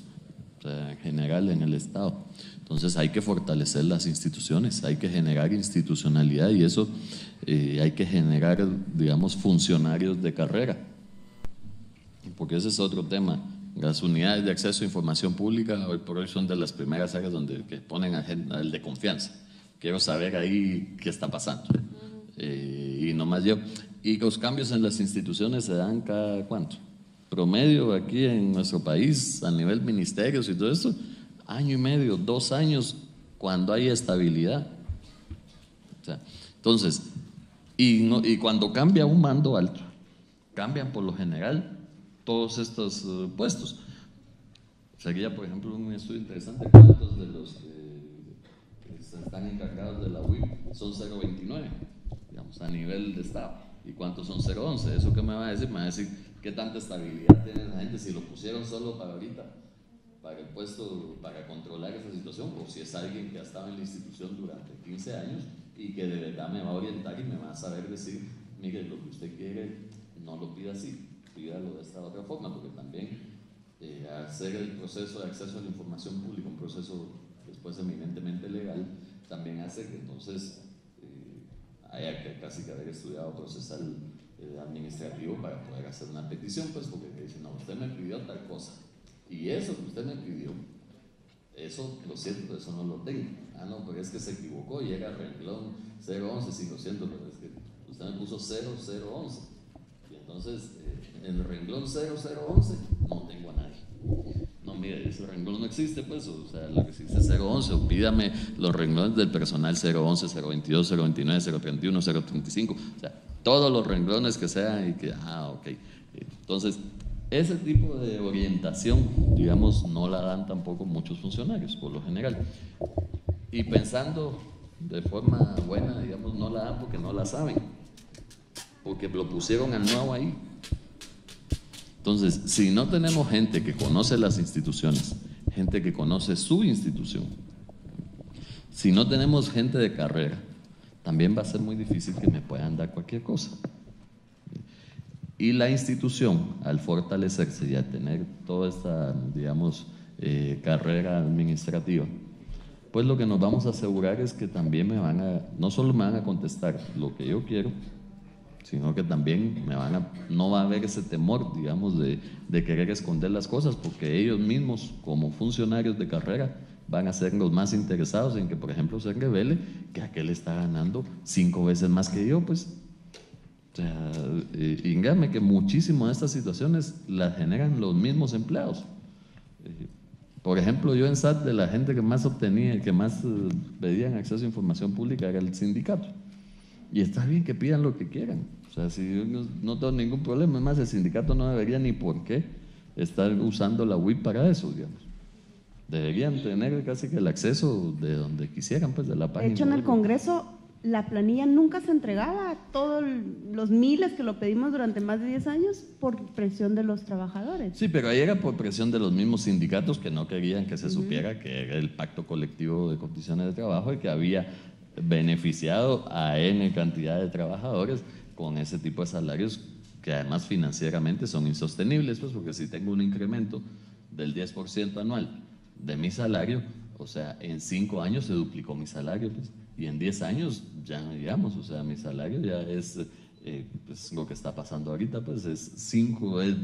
o sea, en general en el Estado. Entonces hay que fortalecer las instituciones, hay que generar institucionalidad y eso hay que generar, digamos, funcionarios de carrera. Porque ese es otro tema. Las unidades de acceso a información pública hoy por hoy son de las primeras áreas donde que ponen al de confianza. Quiero saber ahí qué está pasando. Y no más yo. Y los cambios en las instituciones se dan cada ¿cuánto? Promedio aquí en nuestro país, a nivel ministerios y todo esto, 1 año y medio, 2 años, cuando hay estabilidad. O sea, entonces, y cuando cambia un mando alto, cambian por lo general todos estos puestos. Sería, por ejemplo, un estudio interesante, ¿cuántos de los que están encargados de la UIP son 029, digamos, a nivel de Estado? ¿Y cuántos son 011? ¿Eso qué me va a decir? Me va a decir qué tanta estabilidad tiene la gente, si lo pusieron solo para ahorita, para el puesto, para controlar esa situación, o si es alguien que ha estado en la institución durante 15 años y que de verdad me va a orientar y me va a saber decir, mire, lo que usted quiere, no lo pida así, pídalo de esta otra forma, porque también hacer el proceso de acceso a la información pública, un proceso después eminentemente legal, también hace que entonces haya que casi que haber estudiado procesal administrativo para poder hacer una petición, pues porque dice, no, usted me pidió tal cosa, y eso que usted me pidió, eso, lo siento, eso no lo tengo. Ah, no, pero es que se equivocó y llega renglón 011, sí, lo siento, pero es que usted me puso 0011. Y entonces, en el renglón 0011 no tengo a nadie. No, mire, ese renglón no existe, pues, o sea, lo que existe es 011, o pídame los renglones del personal 011, 022, 029, 031, 035, o sea, todos los renglones que sean y que, ok. Entonces, ese tipo de orientación, digamos, no la dan tampoco muchos funcionarios, por lo general. Y pensando de forma buena, digamos, no la dan porque no la saben, porque lo pusieron al nuevo ahí. Entonces, si no tenemos gente que conoce las instituciones, gente que conoce su institución, si no tenemos gente de carrera, también va a ser muy difícil que me puedan dar cualquier cosa. Y la institución, al fortalecerse y a tener toda esta, digamos, carrera administrativa, pues lo que nos vamos a asegurar es que también no solo me van a contestar lo que yo quiero, sino que también no va a haber ese temor, digamos, de querer esconder las cosas, porque ellos mismos, como funcionarios de carrera, van a ser los más interesados en que, por ejemplo, se revele que aquel está ganando 5 veces más que yo, pues. O sea, y dígame que muchísimas de estas situaciones las generan los mismos empleados. Por ejemplo, yo en SAT, de la gente que más obtenía, que más pedían acceso a información pública era el sindicato. Y está bien que pidan lo que quieran. O sea, si yo no tengo ningún problema, es más, el sindicato no debería ni por qué estar usando la UIP para eso, digamos. Deberían tener casi que el acceso de donde quisieran, pues, de la página. De hecho, en el Congreso la planilla nunca se entregaba a todos los miles que lo pedimos durante más de 10 años por presión de los trabajadores. Sí, pero ahí era por presión de los mismos sindicatos que no querían que se supiera que era el pacto colectivo de condiciones de trabajo y que había beneficiado a N cantidad de trabajadores con ese tipo de salarios que además financieramente son insostenibles, pues porque si tengo un incremento del 10% anual de mi salario, o sea, en 5 años se duplicó mi salario, pues, y en 10 años ya no digamos, o sea, mi salario ya es, pues lo que está pasando ahorita, pues es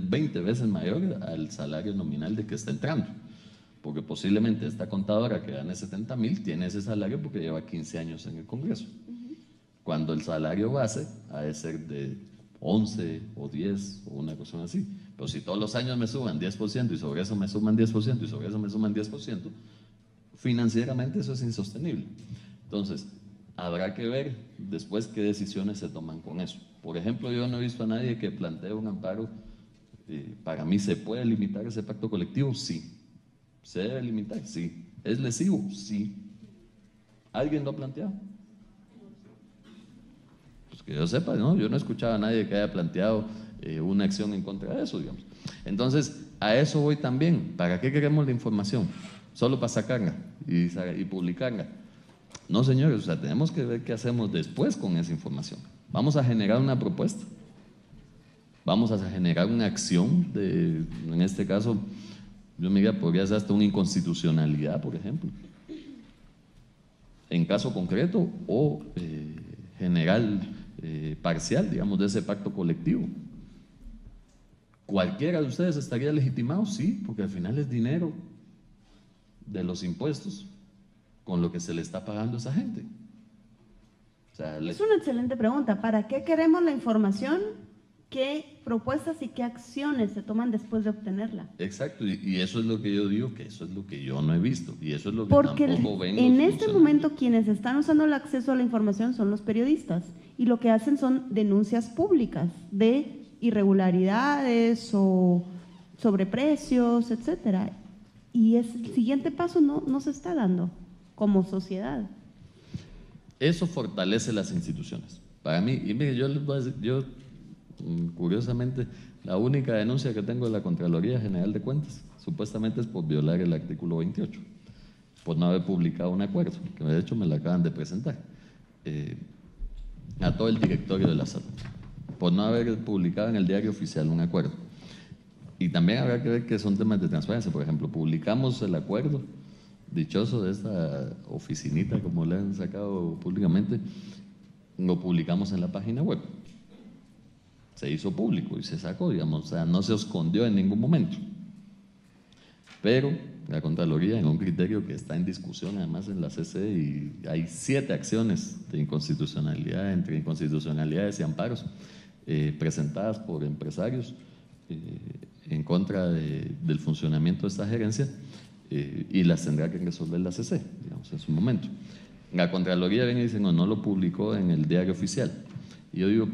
20 veces mayor al salario nominal de que está entrando, porque posiblemente esta contadora que gane 70,000 tiene ese salario porque lleva 15 años en el Congreso, cuando el salario base ha de ser de 11 o 10 o una cosa así, pero si todos los años me suban 10% y sobre eso me suman 10% y sobre eso me suman 10%, financieramente eso es insostenible. Entonces, habrá que ver después qué decisiones se toman con eso. Por ejemplo, yo no he visto a nadie que plantee un amparo. Para mí, ¿se puede limitar ese pacto colectivo? Sí. ¿Se debe limitar? Sí. ¿Es lesivo? Sí. ¿Alguien lo ha planteado? Pues que yo sepa, ¿no? Yo no he escuchado a nadie que haya planteado una acción en contra de eso, digamos. Entonces, a eso voy también. ¿Para qué queremos la información? ¿Solo para sacarla y publicarla? No, señores, o sea, tenemos que ver qué hacemos después con esa información. Vamos a generar una propuesta, vamos a generar una acción, en este caso, yo me diría, podría ser hasta una inconstitucionalidad, por ejemplo, en caso concreto, o general, parcial, digamos, de ese pacto colectivo. ¿Cualquiera de ustedes estaría legitimado? Sí, porque al final es dinero de los impuestos con lo que se le está pagando a esa gente. O sea, es una excelente pregunta. ¿Para qué queremos la información? ¿Qué propuestas y qué acciones se toman después de obtenerla? Exacto, y eso es lo que yo digo, que eso es lo que yo no he visto, y eso es lo que porque tampoco ven en este momento quienes están usando el acceso a la información son los periodistas, y lo que hacen son denuncias públicas de irregularidades o sobreprecios, etcétera. Y el siguiente paso no se está dando como sociedad. Eso fortalece las instituciones. Para mí, y mire, yo les voy a decir, yo curiosamente, la única denuncia que tengo de la Contraloría General de Cuentas, supuestamente es por violar el artículo 28, por no haber publicado un acuerdo, que de hecho me la acaban de presentar, a todo el directorio de la salud, por no haber publicado en el diario oficial un acuerdo. Y también habrá que ver que son temas de transparencia. Por ejemplo, publicamos el acuerdo dichoso de esta oficinita, como le han sacado públicamente, lo publicamos en la página web. Se hizo público y se sacó, digamos, o sea, no se escondió en ningún momento. Pero la Contraloría, en un criterio que está en discusión además en la CC, y hay 7 acciones de inconstitucionalidad, entre inconstitucionalidades y amparos, presentadas por empresarios en contra del funcionamiento de esta gerencia, y las tendrá que resolver la CC, digamos, en su momento. La Contraloría viene y dice, no lo publicó en el diario oficial. Y yo digo,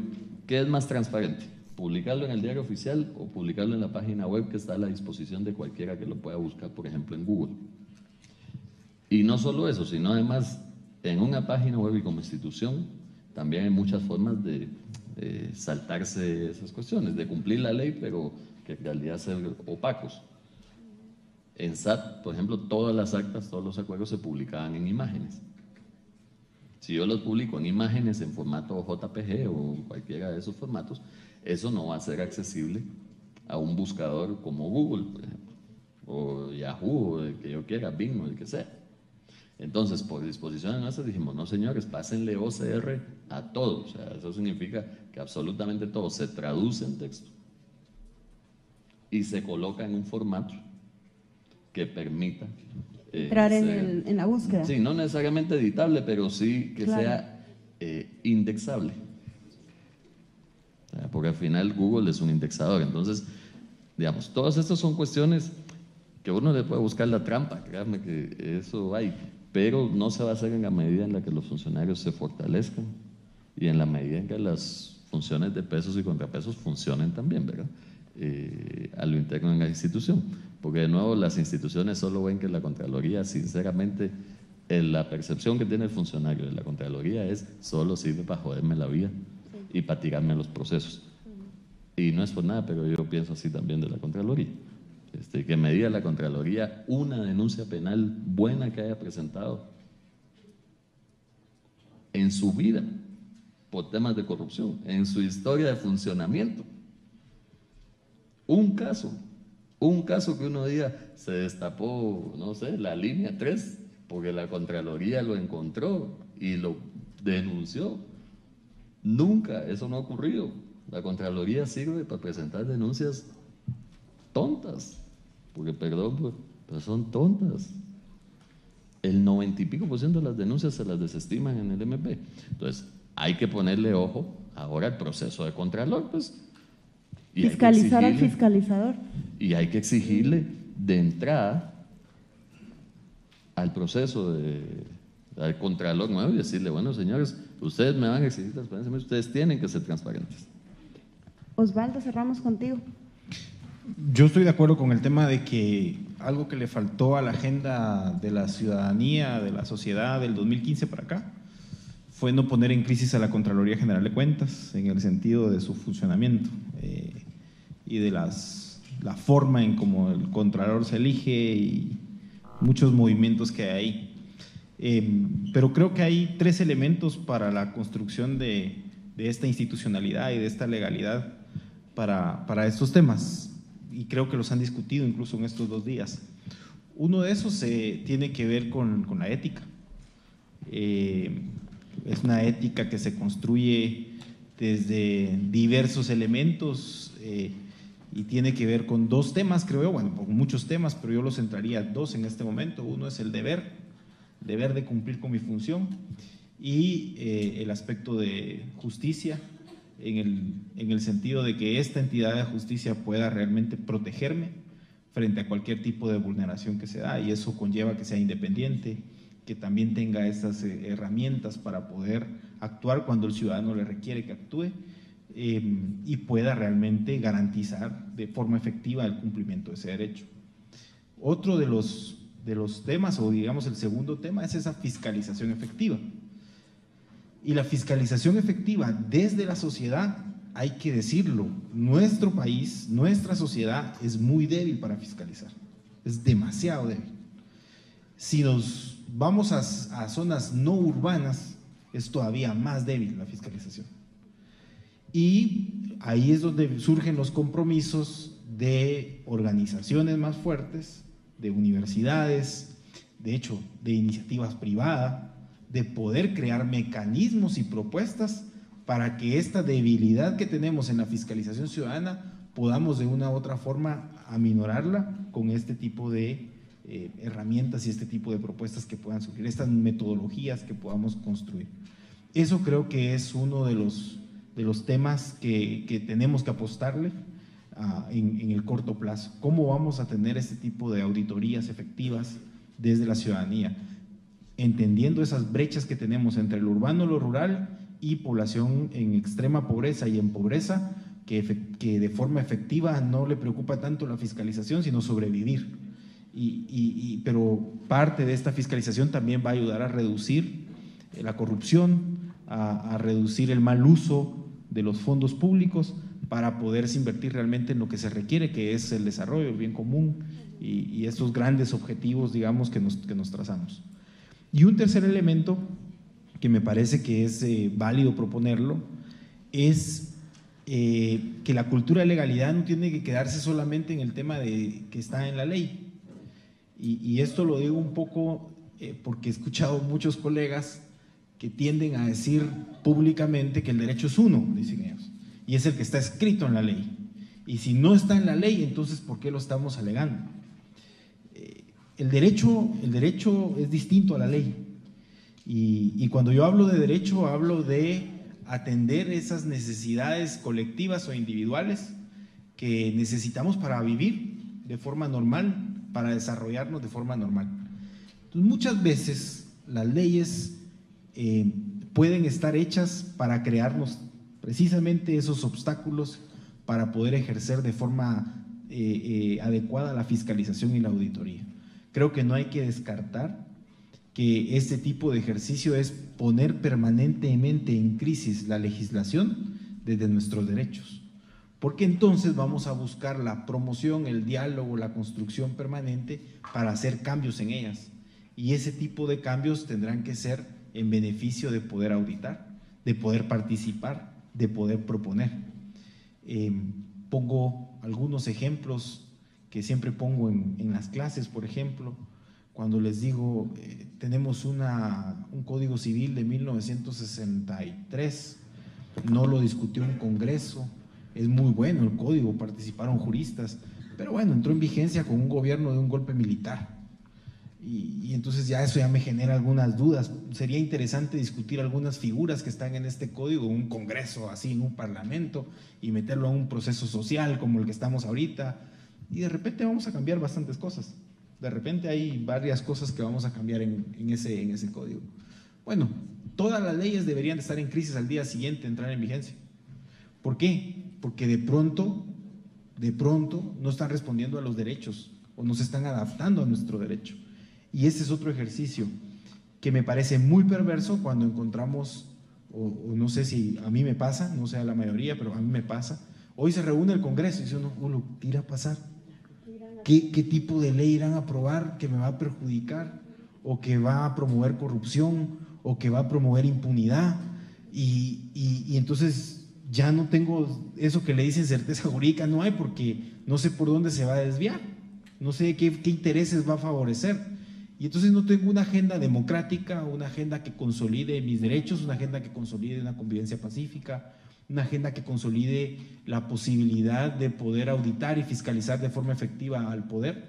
¿qué es más transparente? ¿Publicarlo en el diario oficial o publicarlo en la página web que está a la disposición de cualquiera que lo pueda buscar, por ejemplo, en Google? Y no solo eso, sino además, en una página web y como institución, también hay muchas formas de saltarse esas cuestiones, de cumplir la ley, pero que en realidad ser opacos. En SAT, por ejemplo, todas las actas, todos los acuerdos se publicaban en imágenes. Si yo los publico en imágenes en formato JPG o cualquiera de esos formatos, eso no va a ser accesible a un buscador como Google, por ejemplo, o Yahoo, o el que yo quiera, Bing, o el que sea. Entonces, por disposiciones nuestras dijimos, no señores, pásenle OCR a todo. O sea, eso significa que absolutamente todo se traduce en texto y se coloca en un formato que permita entrar en la búsqueda. Sí, no necesariamente editable, pero sí que sea indexable. Porque al final Google es un indexador. Entonces, digamos, todas estas son cuestiones que uno le puede buscar la trampa, créanme que eso hay, pero no se va a hacer en la medida en la que los funcionarios se fortalezcan y en la medida en que las funciones de pesos y contrapesos funcionen también, ¿verdad? A lo interno en la institución, porque de nuevo las instituciones solo ven que la Contraloría sinceramente la percepción que tiene el funcionario de la Contraloría es solo sirve para joderme la vida y para tirarme los procesos. Y no es por nada, pero yo pienso así también de la Contraloría. Que me diga la Contraloría una denuncia penal buena que haya presentado en su vida por temas de corrupción, en su historia de funcionamiento. Un caso que uno diga se destapó, no sé, la línea 3, porque la Contraloría lo encontró y lo denunció. Nunca, eso no ha ocurrido. La Contraloría sirve para presentar denuncias tontas, porque perdón, pero son tontas. El 90 y pico % de las denuncias se las desestiman en el MP. Entonces, hay que ponerle ojo ahora al proceso de Contralor, pues. Fiscalizar al fiscalizador. Y hay que exigirle de entrada al proceso al Contralor nuevo y decirle, bueno, señores, ustedes me van a exigir transparencia, ustedes tienen que ser transparentes. Osvaldo, cerramos contigo. Yo estoy de acuerdo con el tema de que algo que le faltó a la agenda de la ciudadanía, de la sociedad del 2015 para acá, fue no poner en crisis a la Contraloría General de Cuentas en el sentido de su funcionamiento y de la forma en cómo el Contralor se elige y muchos movimientos que hay ahí. Pero creo que hay 3 elementos para la construcción de esta institucionalidad y de esta legalidad para estos temas, y creo que los han discutido incluso en estos 2 días. Uno de esos tiene que ver con la ética. Es una ética que se construye desde diversos elementos y tiene que ver con 2 temas, creo yo, bueno, con muchos temas, pero yo los centraría 2 en este momento. Uno es el deber de cumplir con mi función, y el aspecto de justicia, en el sentido de que esta entidad de justicia pueda realmente protegerme frente a cualquier tipo de vulneración que se da, y eso conlleva que sea independiente, que también tenga esas herramientas para poder actuar cuando el ciudadano le requiere que actúe, y pueda realmente garantizar de forma efectiva el cumplimiento de ese derecho. Otro de los temas, o digamos el segundo tema, es esa fiscalización efectiva. Y la fiscalización efectiva desde la sociedad, hay que decirlo, nuestro país, nuestra sociedad es muy débil para fiscalizar, es demasiado débil. Si nos vamos a zonas no urbanas, es todavía más débil la fiscalización. Y ahí es donde surgen los compromisos de organizaciones más fuertes, de universidades, de hecho, de iniciativas privadas, de poder crear mecanismos y propuestas para que esta debilidad que tenemos en la fiscalización ciudadana podamos de una u otra forma aminorarla con este tipo de herramientas y este tipo de propuestas que puedan surgir, estas metodologías que podamos construir. Eso creo que es uno de los temas que tenemos que apostarle en el corto plazo. ¿Cómo vamos a tener este tipo de auditorías efectivas desde la ciudadanía? Entendiendo esas brechas que tenemos entre lo urbano, lo rural y población en extrema pobreza y en pobreza, que de forma efectiva no le preocupa tanto la fiscalización, sino sobrevivir. Pero parte de esta fiscalización también va a ayudar a reducir la corrupción, a reducir el mal uso de los fondos públicos para poderse invertir realmente en lo que se requiere, que es el desarrollo, el bien común y estos grandes objetivos, digamos, que nos trazamos. Y un tercer elemento que me parece que es válido proponerlo es que la cultura de legalidad no tiene que quedarse solamente en el tema de que está en la ley. Y esto lo digo un poco porque he escuchado muchos colegas que tienden a decir públicamente que el derecho es uno, dicen ellos, y es el que está escrito en la ley. Y si no está en la ley, entonces ¿por qué lo estamos alegando? El derecho es distinto a la ley, y cuando yo hablo de derecho hablo de atender esas necesidades colectivas o individuales que necesitamos para vivir de forma normal, para desarrollarnos de forma normal. Entonces, muchas veces las leyes pueden estar hechas para crearnos precisamente esos obstáculos para poder ejercer de forma adecuada la fiscalización y la auditoría. Creo que no hay que descartar que este tipo de ejercicio es poner permanentemente en crisis la legislación desde nuestros derechos, porque entonces vamos a buscar la promoción, el diálogo, la construcción permanente para hacer cambios en ellas, y ese tipo de cambios tendrán que ser en beneficio de poder auditar, de poder participar, de poder proponer. Pongo algunos ejemplos que siempre pongo en las clases. Por ejemplo, cuando les digo, tenemos un Código Civil de 1963, no lo discutió un congreso, es muy bueno el código, participaron juristas, pero bueno, entró en vigencia con un gobierno de un golpe militar. Y entonces ya eso ya me genera algunas dudas. Sería interesante discutir algunas figuras que están en este código, un congreso así, en un parlamento, y meterlo a un proceso social como el que estamos ahorita, y de repente vamos a cambiar bastantes cosas. De repente hay varias cosas que vamos a cambiar en ese código. Bueno, todas las leyes deberían de estar en crisis al día siguiente de entrar en vigencia. ¿Por qué? Porque de pronto no están respondiendo a los derechos o no se están adaptando a nuestro derecho. Y ese es otro ejercicio que me parece muy perverso cuando encontramos, o no sé si a mí me pasa, no sé a la mayoría, pero a mí me pasa. Hoy se reúne el Congreso y dice uno, lo tira a pasar. ¿Qué tipo de ley irán a aprobar que me va a perjudicar, o que va a promover corrupción, o que va a promover impunidad? Y entonces ya no tengo eso que le dicen certeza jurídica, no hay, porque no sé por dónde se va a desviar, no sé qué intereses va a favorecer. Y entonces no tengo una agenda democrática, una agenda que consolide mis derechos, una agenda que consolide una convivencia pacífica, una agenda que consolide la posibilidad de poder auditar y fiscalizar de forma efectiva al poder,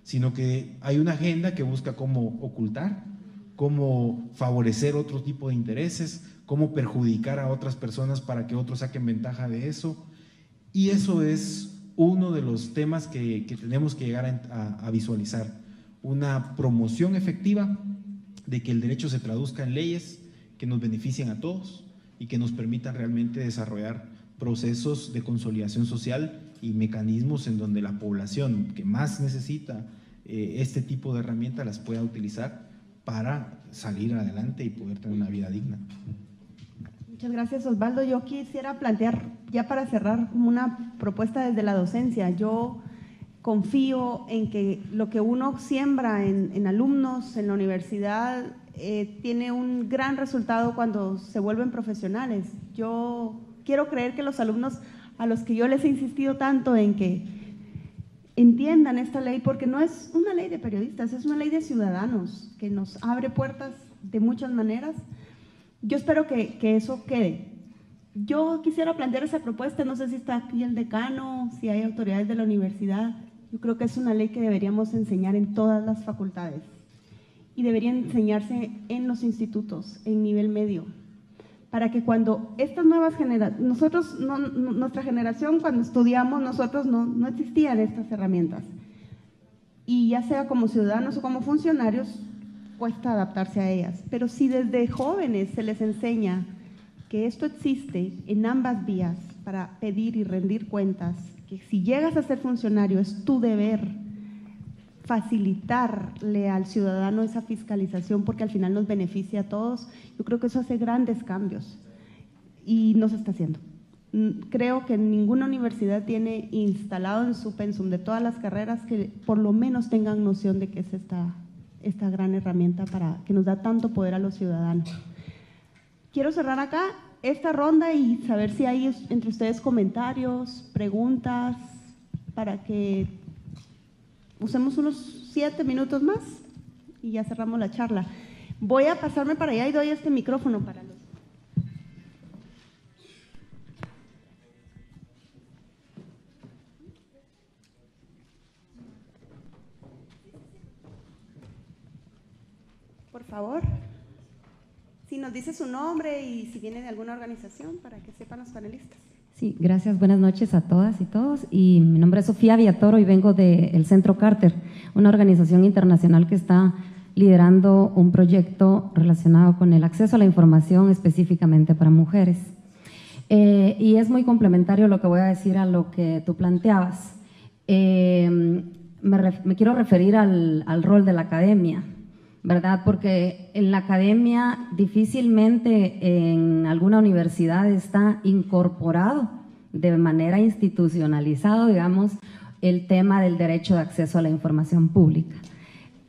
sino que hay una agenda que busca cómo ocultar, cómo favorecer otro tipo de intereses, cómo perjudicar a otras personas para que otros saquen ventaja de eso. Y eso es uno de los temas que tenemos que llegar a visualizar. Una promoción efectiva de que el derecho se traduzca en leyes que nos beneficien a todos y que nos permitan realmente desarrollar procesos de consolidación social y mecanismos en donde la población que más necesita este tipo de herramientas las pueda utilizar para salir adelante y poder tener una vida digna. Muchas gracias, Osvaldo. Yo quisiera plantear, ya para cerrar, una propuesta desde la docencia. Yo confío en que lo que uno siembra en alumnos en la universidad tiene un gran resultado cuando se vuelven profesionales. Yo quiero creer que los alumnos a los que yo les he insistido tanto en que entiendan esta ley, porque no es una ley de periodistas, es una ley de ciudadanos que nos abre puertas de muchas maneras. Yo espero que eso quede. Yo quisiera plantear esa propuesta, no sé si está aquí el decano, si hay autoridades de la universidad. Yo creo que es una ley que deberíamos enseñar en todas las facultades y debería enseñarse en los institutos, en nivel medio, para que cuando estas nuevas generaciones, nuestra generación cuando estudiamos, nosotros no existían estas herramientas, y ya sea como ciudadanos o como funcionarios, cuesta adaptarse a ellas, pero si desde jóvenes se les enseña que esto existe en ambas vías para pedir y rendir cuentas, que si llegas a ser funcionario es tu deber facilitarle al ciudadano esa fiscalización porque al final nos beneficia a todos, yo creo que eso hace grandes cambios y no se está haciendo. Creo que ninguna universidad tiene instalado en su pensum de todas las carreras que por lo menos tengan noción de que es esta gran herramienta para que nos da tanto poder a los ciudadanos. Quiero cerrar acá esta ronda y saber si hay entre ustedes comentarios, preguntas, para que usemos unos 7 minutos más y ya cerramos la charla. Voy a pasarme para allá y doy este micrófono para los… Por favor. Si nos dice su nombre y si viene de alguna organización para que sepan los panelistas. Sí, gracias, buenas noches a todas y todos. Y mi nombre es Sofía Villatoro y vengo del Centro Carter, una organización internacional que está liderando un proyecto relacionado con el acceso a la información específicamente para mujeres. Y es muy complementario lo que voy a decir a lo que tú planteabas. Me quiero referir al rol de la academia. ¿verdad? Porque en la academia difícilmente en alguna universidad está incorporado de manera institucionalizado, digamos, el tema del derecho de acceso a la información pública,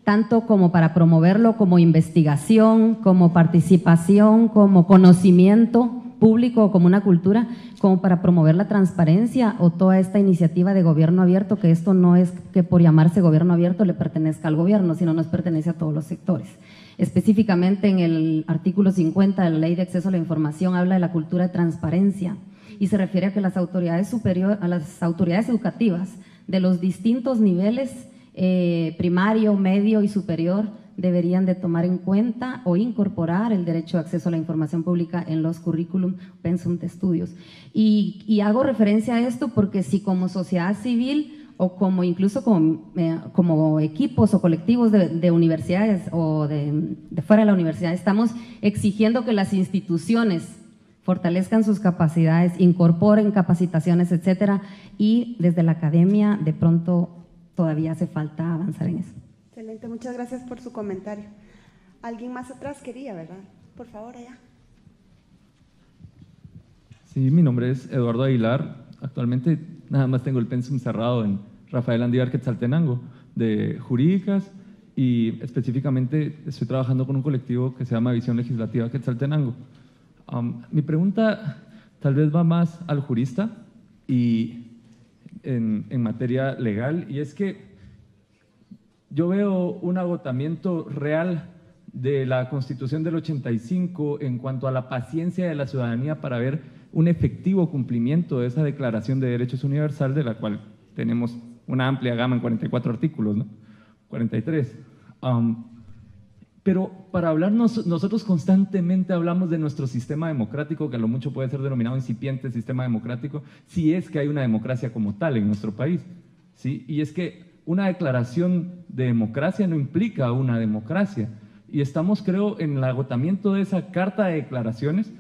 tanto como para promoverlo como investigación, como participación, como conocimiento público, como una cultura, como para promover la transparencia o toda esta iniciativa de gobierno abierto, que esto no es que por llamarse gobierno abierto le pertenezca al gobierno, sino nos pertenece a todos los sectores. Específicamente en el artículo 50 de la Ley de Acceso a la Información habla de la cultura de transparencia y se refiere a que las autoridades educativas de los distintos niveles, primario, medio y superior, deberían de tomar en cuenta o incorporar el derecho de acceso a la información pública en los currículum pensum de estudios. Y hago referencia a esto porque si como sociedad civil o como incluso como equipos o colectivos de universidades o de fuera de la universidad estamos exigiendo que las instituciones fortalezcan sus capacidades, incorporen capacitaciones, etcétera, y desde la academia de pronto todavía hace falta avanzar en eso. Excelente, muchas gracias por su comentario. ¿Alguien más atrás quería, verdad? Por favor, allá. Sí, mi nombre es Eduardo Aguilar. Actualmente nada más tengo el pensum cerrado en Rafael Andívar Quetzaltenango de Jurídicas y específicamente estoy trabajando con un colectivo que se llama Visión Legislativa Quetzaltenango. Mi pregunta tal vez va más al jurista y en materia legal, y es que yo veo un agotamiento real de la Constitución del 85 en cuanto a la paciencia de la ciudadanía para ver un efectivo cumplimiento de esa Declaración de Derechos Universal, de la cual tenemos una amplia gama en 44 artículos, ¿no? 43. Pero para hablarnos, nosotros constantemente hablamos de nuestro sistema democrático, que a lo mucho puede ser denominado incipiente sistema democrático, si es que hay una democracia como tal en nuestro país, ¿sí? Y es que una declaración de democracia no implica una democracia. Y estamos, creo, en el agotamiento de esa carta de declaraciones,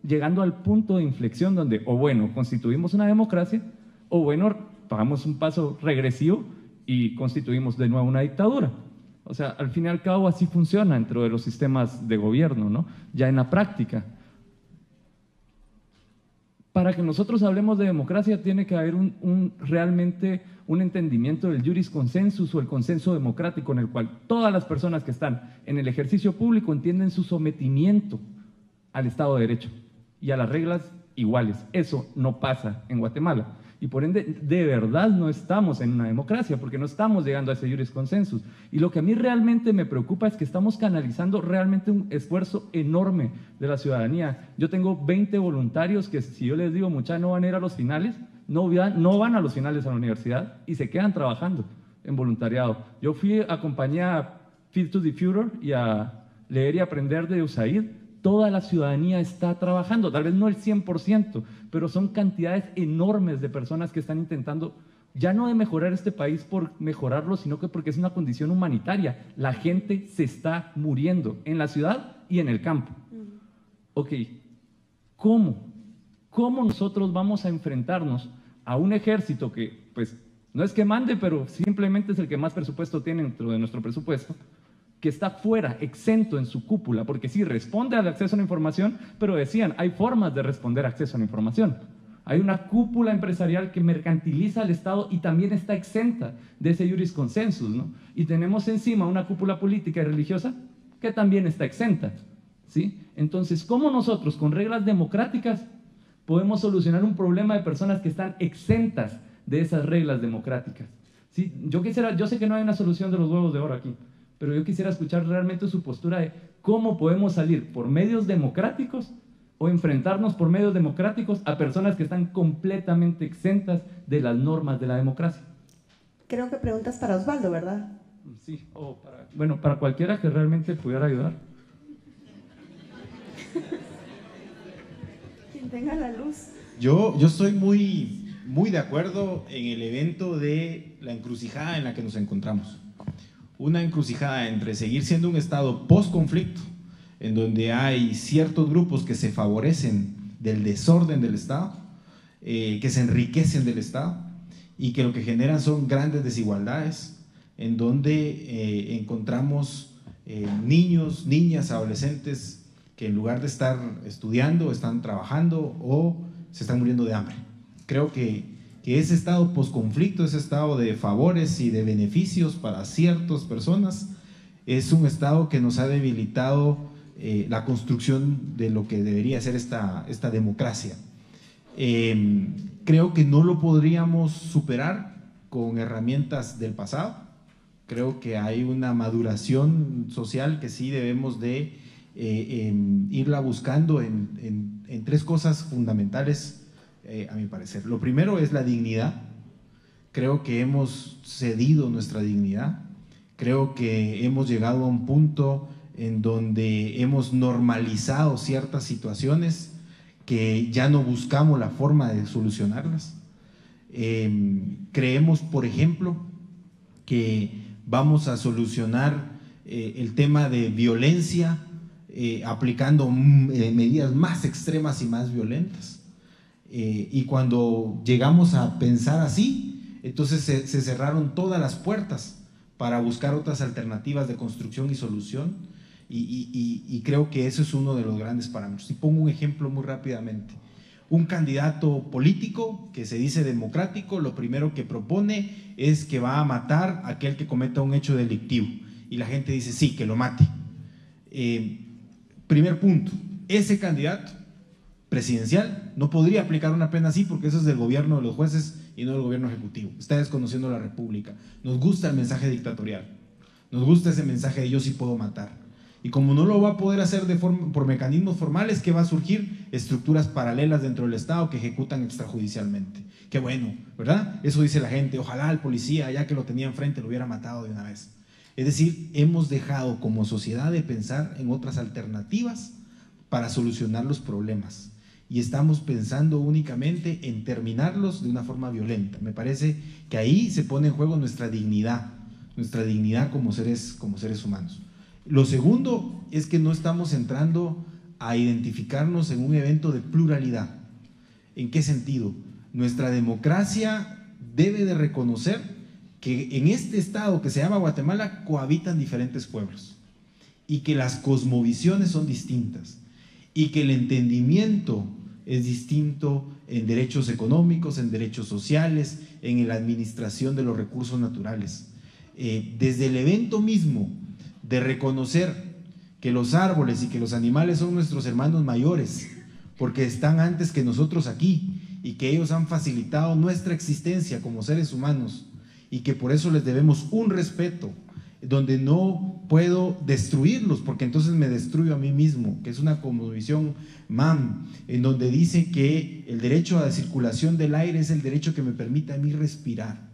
llegando al punto de inflexión donde, o bueno, constituimos una democracia, o bueno, pagamos un paso regresivo y constituimos de nuevo una dictadura. O sea, al fin y al cabo así funciona dentro de los sistemas de gobierno, ¿no? Ya en la práctica. Para que nosotros hablemos de democracia tiene que haber realmente un entendimiento del juris consensus o el consenso democrático en el cual todas las personas que están en el ejercicio público entienden su sometimiento al Estado de Derecho y a las reglas iguales. Eso no pasa en Guatemala. Y por ende, de verdad no estamos en una democracia, porque no estamos llegando a ese juris consensus. Y lo que a mí realmente me preocupa es que estamos canalizando realmente un esfuerzo enorme de la ciudadanía. Yo tengo 20 voluntarios que si yo les digo, muchachos, no van a ir a los finales, no van a los finales a la universidad y se quedan trabajando en voluntariado. Yo acompañé a Feed to the Future y a Leer y Aprender de USAID. Toda la ciudadanía está trabajando, tal vez no el 100%, pero son cantidades enormes de personas que están intentando ya no de mejorar este país por mejorarlo, sino que porque es una condición humanitaria. La gente se está muriendo en la ciudad y en el campo. Ok, ¿cómo nosotros vamos a enfrentarnos a un ejército que, pues, no es que mande, pero simplemente es el que más presupuesto tiene dentro de nuestro presupuesto, que está fuera, exento en su cúpula, porque sí responde al acceso a la información, pero decían, hay formas de responder acceso a la información. Hay una cúpula empresarial que mercantiliza al Estado y también está exenta de ese juris consensus, ¿no? Y tenemos encima una cúpula política y religiosa que también está exenta, ¿sí? Entonces, ¿cómo nosotros, con reglas democráticas, podemos solucionar un problema de personas que están exentas de esas reglas democráticas? ¿Sí? Yo sé que no hay una solución de los huevos de oro aquí, pero yo quisiera escuchar realmente su postura de cómo podemos salir por medios democráticos o enfrentarnos por medios democráticos a personas que están completamente exentas de las normas de la democracia. Creo que preguntas para Osvaldo, ¿verdad? Sí, o para cualquiera que realmente pudiera ayudar. Quien tenga la luz. Yo estoy muy de acuerdo en el evento de la encrucijada en la que nos encontramos. Una encrucijada entre seguir siendo un Estado post-conflicto, en donde hay ciertos grupos que se favorecen del desorden del Estado, que se enriquecen del Estado y que lo que generan son grandes desigualdades, en donde encontramos niños, niñas, adolescentes que en lugar de estar estudiando, están trabajando o se están muriendo de hambre. Creo que ese estado posconflicto, ese estado de favores y de beneficios para ciertas personas, es un estado que nos ha debilitado la construcción de lo que debería ser esta democracia. Creo que no lo podríamos superar con herramientas del pasado. Creo que hay una maduración social que sí debemos de irla buscando en tres cosas fundamentales, a mi parecer. Lo primero es la dignidad. Creo que hemos cedido nuestra dignidad. Creo que hemos llegado a un punto en donde hemos normalizado ciertas situaciones que ya no buscamos la forma de solucionarlas. Creemos, por ejemplo, que vamos a solucionar el tema de violencia aplicando medidas más extremas y más violentas. Y cuando llegamos a pensar así, entonces se cerraron todas las puertas para buscar otras alternativas de construcción y solución, y creo que eso es uno de los grandes parámetros. Y pongo un ejemplo muy rápidamente. Un candidato político que se dice democrático, lo primero que propone es que va a matar a aquel que cometa un hecho delictivo, y la gente dice sí, que lo mate. Primer punto, ese candidato presidencial no podría aplicar una pena así, porque eso es del gobierno de los jueces y no del gobierno ejecutivo. Está desconociendo la República. Nos gusta el mensaje dictatorial, nos gusta ese mensaje de yo sí puedo matar, y como no lo va a poder hacer por mecanismos formales, ¿qué va a surgir? Estructuras paralelas dentro del Estado que ejecutan extrajudicialmente. Qué bueno, ¿verdad? Eso dice la gente. Ojalá el policía, ya que lo tenía enfrente, lo hubiera matado de una vez. Es decir, hemos dejado como sociedad de pensar en otras alternativas para solucionar los problemas, y estamos pensando únicamente en terminarlos de una forma violenta. Me parece que ahí se pone en juego nuestra dignidad como seres humanos. Lo segundo es que no estamos entrando a identificarnos en un evento de pluralidad. ¿En qué sentido? Nuestra democracia debe de reconocer que en este estado que se llama Guatemala cohabitan diferentes pueblos, y que las cosmovisiones son distintas, y que el entendimiento es distinto en derechos económicos, en derechos sociales, en la administración de los recursos naturales. Desde el evento mismo de reconocer que los árboles y que los animales son nuestros hermanos mayores, porque están antes que nosotros aquí, y que ellos han facilitado nuestra existencia como seres humanos, y que por eso les debemos un respeto, donde no puedo destruirlos, porque entonces me destruyo a mí mismo, que es una cosmovisión MAM, en donde dice que el derecho a la circulación del aire es el derecho que me permite a mí respirar,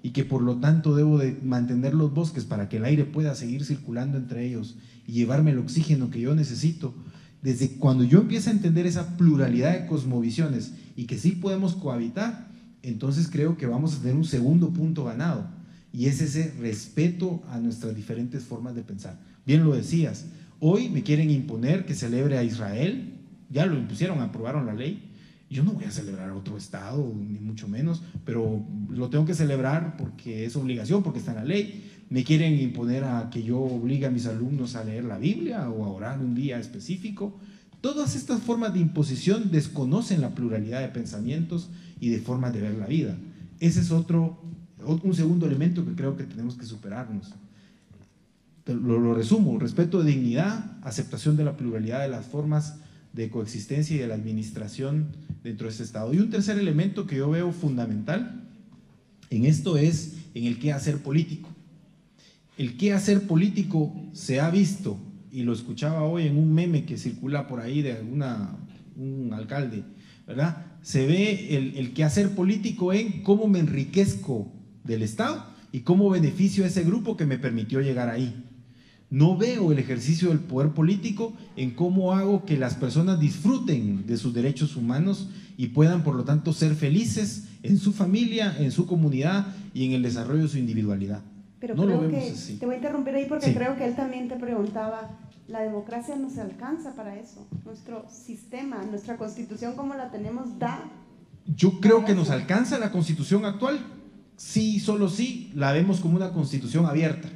y que por lo tanto debo de mantener los bosques para que el aire pueda seguir circulando entre ellos y llevarme el oxígeno que yo necesito. Desde cuando yo empiezo a entender esa pluralidad de cosmovisiones y que sí podemos cohabitar, entonces creo que vamos a tener un segundo punto ganado, y es ese respeto a nuestras diferentes formas de pensar. Bien lo decías, hoy me quieren imponer que celebre a Israel, ya lo impusieron, aprobaron la ley. Yo no voy a celebrar a otro estado, ni mucho menos, pero lo tengo que celebrar porque es obligación, porque está en la ley. Me quieren imponer a que yo obligue a mis alumnos a leer la Biblia o a orar un día específico. Todas estas formas de imposición desconocen la pluralidad de pensamientos y de formas de ver la vida. Ese es un segundo elemento que creo que tenemos que superarnos. Lo resumo: respeto de dignidad, aceptación de la pluralidad de las formas de coexistencia y de la administración dentro de este Estado. Y un tercer elemento que yo veo fundamental en esto es en el qué hacer político. El qué hacer político se ha visto, y lo escuchaba hoy en un meme que circula por ahí de un alcalde, ¿verdad? Se ve el qué hacer político en cómo me enriquezco del Estado y cómo beneficio a ese grupo que me permitió llegar ahí. No veo el ejercicio del poder político en cómo hago que las personas disfruten de sus derechos humanos y puedan, por lo tanto, ser felices en su familia, en su comunidad y en el desarrollo de su individualidad. Pero no creo lo vemos que, así. te voy a interrumpir ahí porque Sí. creo que él también te preguntaba, la democracia no se alcanza para eso. Nuestro sistema, nuestra constitución como la tenemos da. Yo creo que nos alcanza la constitución actual. Sí, solo sí, la vemos como una constitución abierta.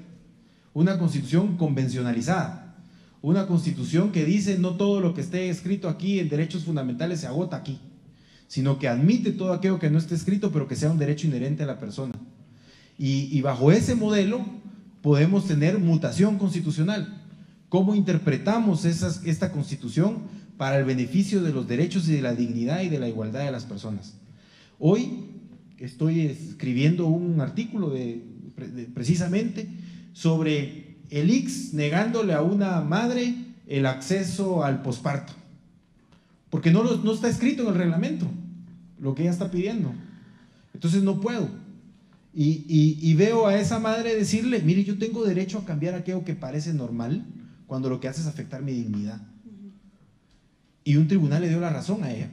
una constitución convencionalizada, una constitución que dice no todo lo que esté escrito aquí en derechos fundamentales se agota aquí, sino que admite todo aquello que no esté escrito, pero que sea un derecho inherente a la persona. Y bajo ese modelo podemos tener mutación constitucional. ¿Cómo interpretamos esta constitución para el beneficio de los derechos y de la dignidad y de la igualdad de las personas? Hoy estoy escribiendo un artículo precisamente sobre el ICS negándole a una madre el acceso al posparto, porque no está escrito en el reglamento lo que ella está pidiendo. Entonces no puedo. Y veo a esa madre decirle, mire, yo tengo derecho a cambiar aquello que parece normal cuando lo que hace es afectar mi dignidad. Y un tribunal le dio la razón a ella.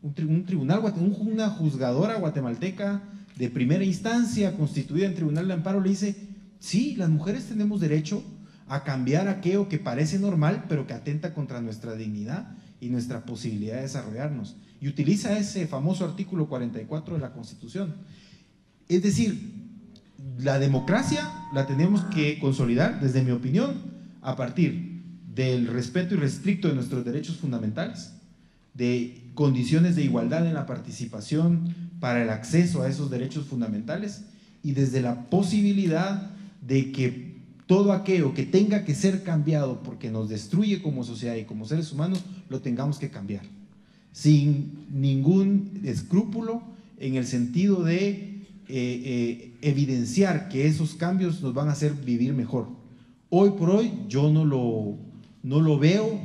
Una juzgadora guatemalteca de primera instancia, constituida en tribunal de amparo, le dice, sí, las mujeres tenemos derecho a cambiar aquello que parece normal, pero que atenta contra nuestra dignidad y nuestra posibilidad de desarrollarnos. Y utiliza ese famoso artículo 44 de la Constitución. Es decir, la democracia la tenemos que consolidar, desde mi opinión, a partir del respeto irrestricto de nuestros derechos fundamentales, de condiciones de igualdad en la participación para el acceso a esos derechos fundamentales, y desde la posibilidad de que todo aquello que tenga que ser cambiado porque nos destruye como sociedad y como seres humanos, lo tengamos que cambiar, sin ningún escrúpulo, en el sentido de evidenciar que esos cambios nos van a hacer vivir mejor. Hoy por hoy yo no lo veo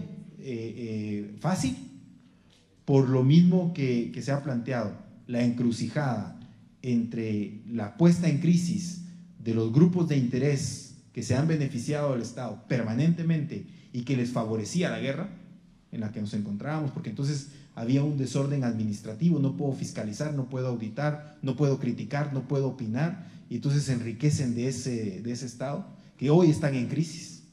fácil, por lo mismo que se ha planteado, la encrucijada entre la puesta en crisis de los grupos de interés que se han beneficiado del Estado permanentemente y que les favorecía la guerra en la que nos encontrábamos, porque entonces había un desorden administrativo, no puedo fiscalizar, no puedo auditar, no puedo criticar, no puedo opinar, y entonces se enriquecen de ese Estado, que hoy están en crisis.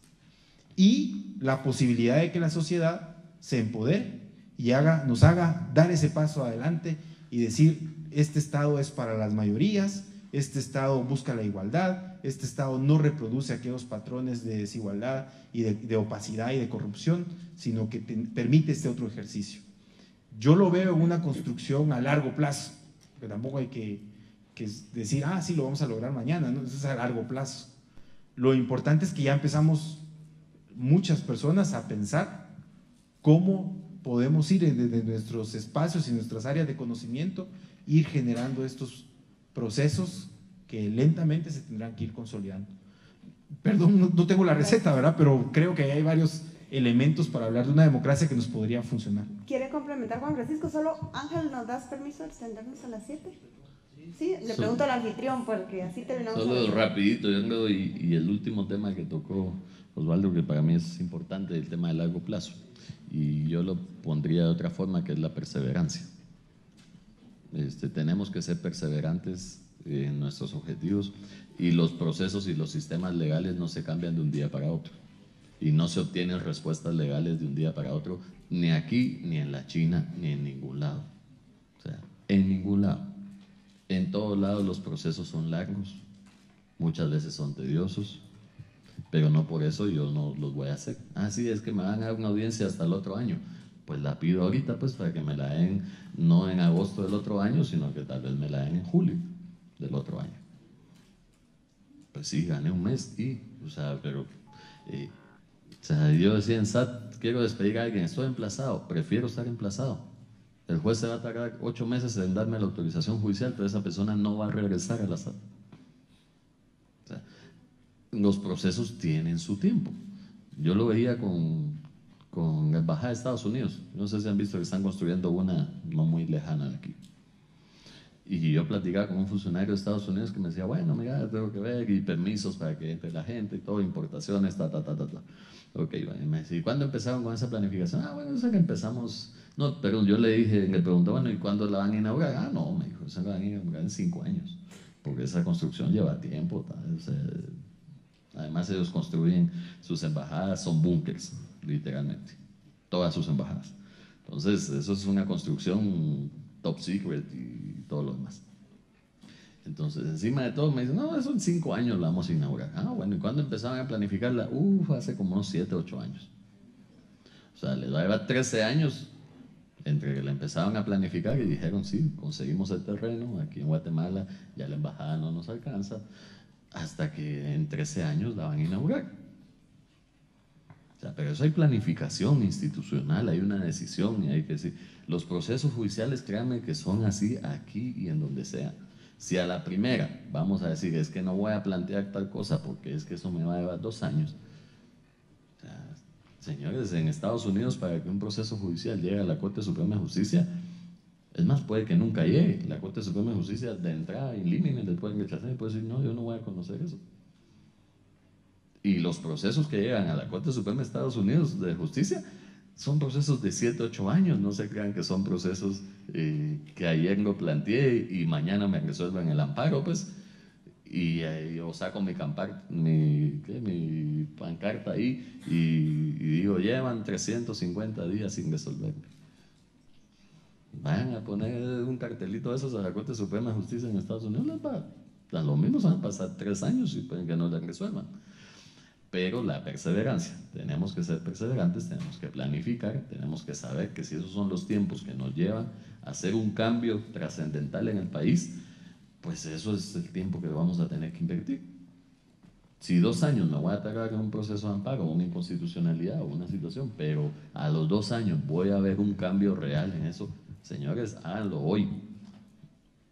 Y la posibilidad de que la sociedad se empodere y nos haga dar ese paso adelante y decir, este Estado es para las mayorías, este Estado busca la igualdad, este Estado no reproduce aquellos patrones de desigualdad y de opacidad y de corrupción, sino que permite este otro ejercicio. Yo lo veo en una construcción a largo plazo, porque tampoco hay que decir, sí, lo vamos a lograr mañana, ¿no? Eso es a largo plazo. Lo importante es que ya empezamos muchas personas a pensar cómo podemos ir desde nuestros espacios y nuestras áreas de conocimiento, ir generando estos procesos que lentamente se tendrán que ir consolidando. Perdón, no tengo la receta, ¿verdad? Pero creo que hay varios elementos para hablar de una democracia que nos podría funcionar. ¿Quiere complementar, Juan Francisco? Solo, Ángel, ¿nos das permiso de extendernos a las 7? Sí, le pregunto al anfitrión, porque así terminamos. Solo rapidito, y el último tema que tocó Osvaldo, que para mí es importante, el tema de largo plazo. Y yo lo pondría de otra forma, que es la perseverancia. Tenemos que ser perseverantes en nuestros objetivos, y los procesos y los sistemas legales no se cambian de un día para otro, y no se obtienen respuestas legales de un día para otro, ni aquí, ni en la China, ni en ningún lado. O sea, en ningún lado. En todos lados los procesos son largos, muchas veces son tediosos, pero no por eso yo no los voy a hacer. Sí, es que me van a dar una audiencia hasta el otro año. Pues la pido ahorita, pues, para que me la den no en agosto del otro año, sino que tal vez me la den en julio del otro año. Pues sí, gané un mes pero yo decía en SAT, quiero despedir a alguien, estoy emplazado, prefiero estar emplazado. El juez se va a tardar 8 meses en darme la autorización judicial, pero esa persona no va a regresar a la SAT. Los procesos tienen su tiempo. Yo lo veía con la Embajada de Estados Unidos. No sé si han visto que están construyendo una no muy lejana de aquí. Y yo platicaba con un funcionario de Estados Unidos que me decía, bueno, mira, tengo que ver, y permisos para que entre la gente y todo, importaciones, Ok, bueno, y me decía, ¿y cuándo empezaron con esa planificación? Bueno, eso que empezamos. No, pero yo le pregunté, bueno, ¿y cuándo la van a inaugurar? No, me dijo, esa la van a inaugurar en 5 años, porque esa construcción lleva tiempo. Además, ellos construyen sus embajadas, son búnkers, literalmente, todas sus embajadas. Entonces, eso es una construcción top secret y todo lo demás. Entonces, encima de todo, me dicen, no, eso en 5 años la vamos a inaugurar. Ah, bueno, ¿y cuándo empezaban a planificarla? Hace como unos 7, 8 años. O sea, les va a llevar 13 años entre que la empezaban a planificar y dijeron, sí, conseguimos el terreno, aquí en Guatemala ya la embajada no nos alcanza, hasta que en 13 años la van a inaugurar. O sea, pero eso hay planificación institucional, hay una decisión y hay que decir, los procesos judiciales, créanme que son así aquí y en donde sea. Si a la primera vamos a decir, es que no voy a plantear tal cosa porque es que eso me va a llevar 2 años. O sea, señores, en Estados Unidos para que un proceso judicial llegue a la Corte Suprema de Justicia, es más, puede que nunca llegue. La Corte Suprema de Justicia de entrada, in limine, le pueden rechazar y puede decir, no, yo no voy a conocer eso. Y los procesos que llegan a la Corte Suprema de Estados Unidos de Justicia son procesos de 7, 8 años. No se crean que son procesos que ayer lo planteé y mañana me resuelven el amparo, pues. Y yo saco mi pancarta ahí y digo, llevan 350 días sin resolver. Vayan a poner un cartelito de esos a la Corte Suprema de Justicia en Estados Unidos, a lo mismo van a pasar 3 años y pueden que no la resuelvan. Pero la perseverancia, tenemos que ser perseverantes, tenemos que planificar, tenemos que saber que si esos son los tiempos que nos llevan a hacer un cambio trascendental en el país, pues eso es el tiempo que vamos a tener que invertir. Si 2 años me voy a tardar en un proceso de amparo, una inconstitucionalidad o una situación, pero a los 2 años voy a ver un cambio real en eso, señores, háganlo hoy.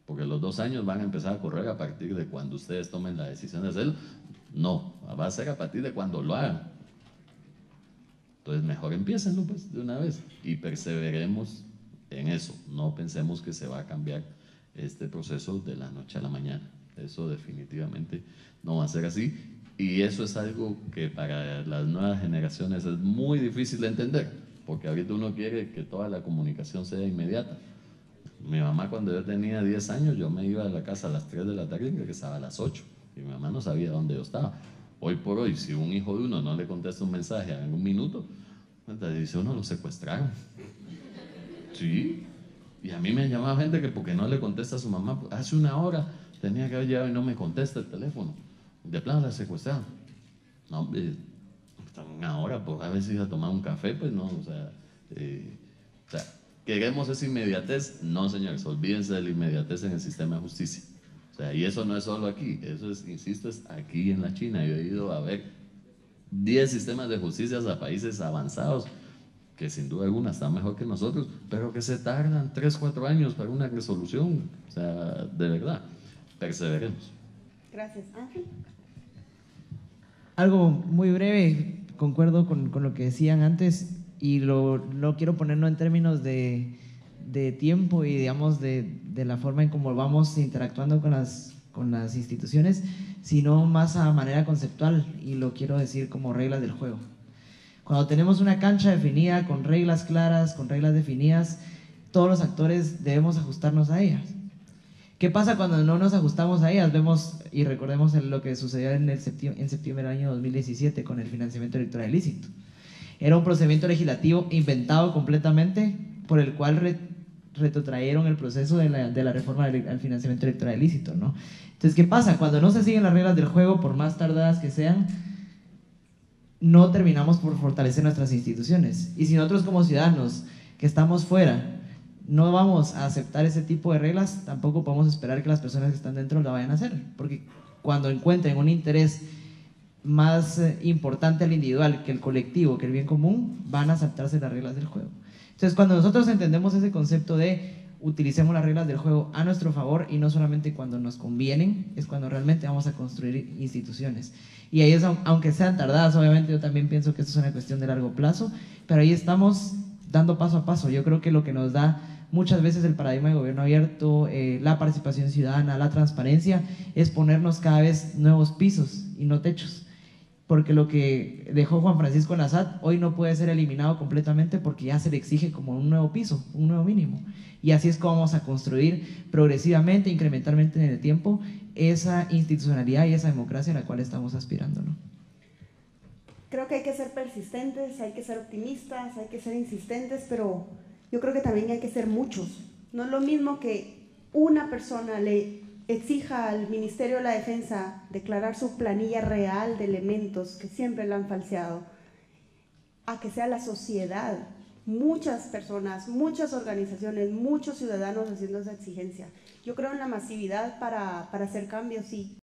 Porque los 2 años van a empezar a correr a partir de cuando ustedes tomen la decisión de hacerlo. No, va a ser a partir de cuando lo hagan. Entonces mejor empiecenlo pues de una vez y perseveremos en eso. No pensemos que se va a cambiar este proceso de la noche a la mañana. Eso definitivamente no va a ser así. Y eso es algo que para las nuevas generaciones es muy difícil de entender, porque ahorita uno quiere que toda la comunicación sea inmediata. Mi mamá, cuando yo tenía 10 años, yo me iba a la casa a las 3 de la tarde y regresaba a las 8. Y mi mamá no sabía dónde yo estaba. Hoy por hoy, si un hijo de uno no le contesta un mensaje en 1 minuto, entonces dice uno, lo secuestraron. Sí. Y a mí me han llamado gente que porque no le contesta a su mamá, hace 1 hora tenía que haber llegado y no me contesta el teléfono. De plano la secuestraron. No, hombre, 1 hora, pues a veces ir a tomar un café, pues no, o sea, ¿queremos esa inmediatez? No, señores, olvídense de la inmediatez en el sistema de justicia. O sea, y eso no es solo aquí, eso es, insisto, es aquí en la China. Yo he ido a ver 10 sistemas de justicia a países avanzados, que sin duda alguna están mejor que nosotros, pero que se tardan 3, 4 años para una resolución. O sea, de verdad, perseveremos. Gracias. Ángel. Algo muy breve, concuerdo con lo que decían antes y lo quiero poner no en términos de tiempo y digamos de la forma en cómo vamos interactuando con las instituciones, sino más a manera conceptual, y lo quiero decir como reglas del juego. Cuando tenemos una cancha definida, con reglas claras, con reglas definidas, todos los actores debemos ajustarnos a ellas. ¿Qué pasa cuando no nos ajustamos a ellas? Vemos y recordemos lo que sucedió en septiembre del año 2017 con el financiamiento electoral ilícito. Era un procedimiento legislativo inventado completamente por el cual retrotrayeron el proceso de la reforma al financiamiento electoral ilícito, ¿no? Entonces, ¿qué pasa? Cuando no se siguen las reglas del juego, por más tardadas que sean, no terminamos por fortalecer nuestras instituciones. Y si nosotros como ciudadanos que estamos fuera no vamos a aceptar ese tipo de reglas, tampoco podemos esperar que las personas que están dentro lo vayan a hacer, porque cuando encuentren un interés más importante al individual que el colectivo, que el bien común, van a saltarse las reglas del juego. Entonces, cuando nosotros entendemos ese concepto de utilicemos las reglas del juego a nuestro favor y no solamente cuando nos convienen, es cuando realmente vamos a construir instituciones. Y ahí es, aunque sean tardadas, obviamente yo también pienso que esto es una cuestión de largo plazo, pero ahí estamos dando paso a paso. Yo creo que lo que nos da muchas veces el paradigma de gobierno abierto, la participación ciudadana, la transparencia, es ponernos cada vez nuevos pisos y no techos. Porque lo que dejó Juan Francisco en la SAT hoy no puede ser eliminado completamente porque ya se le exige como un nuevo piso, un nuevo mínimo. Y así es como vamos a construir progresivamente, incrementalmente en el tiempo, esa institucionalidad y esa democracia a la cual estamos aspirando, ¿no? Creo que hay que ser persistentes, hay que ser optimistas, hay que ser insistentes, pero yo creo que también hay que ser muchos. No es lo mismo que una persona le exija al Ministerio de la Defensa declarar su planilla real de elementos que siempre la han falseado, a que sea la sociedad, muchas personas, muchas organizaciones, muchos ciudadanos haciendo esa exigencia. Yo creo en la masividad para hacer cambios, sí.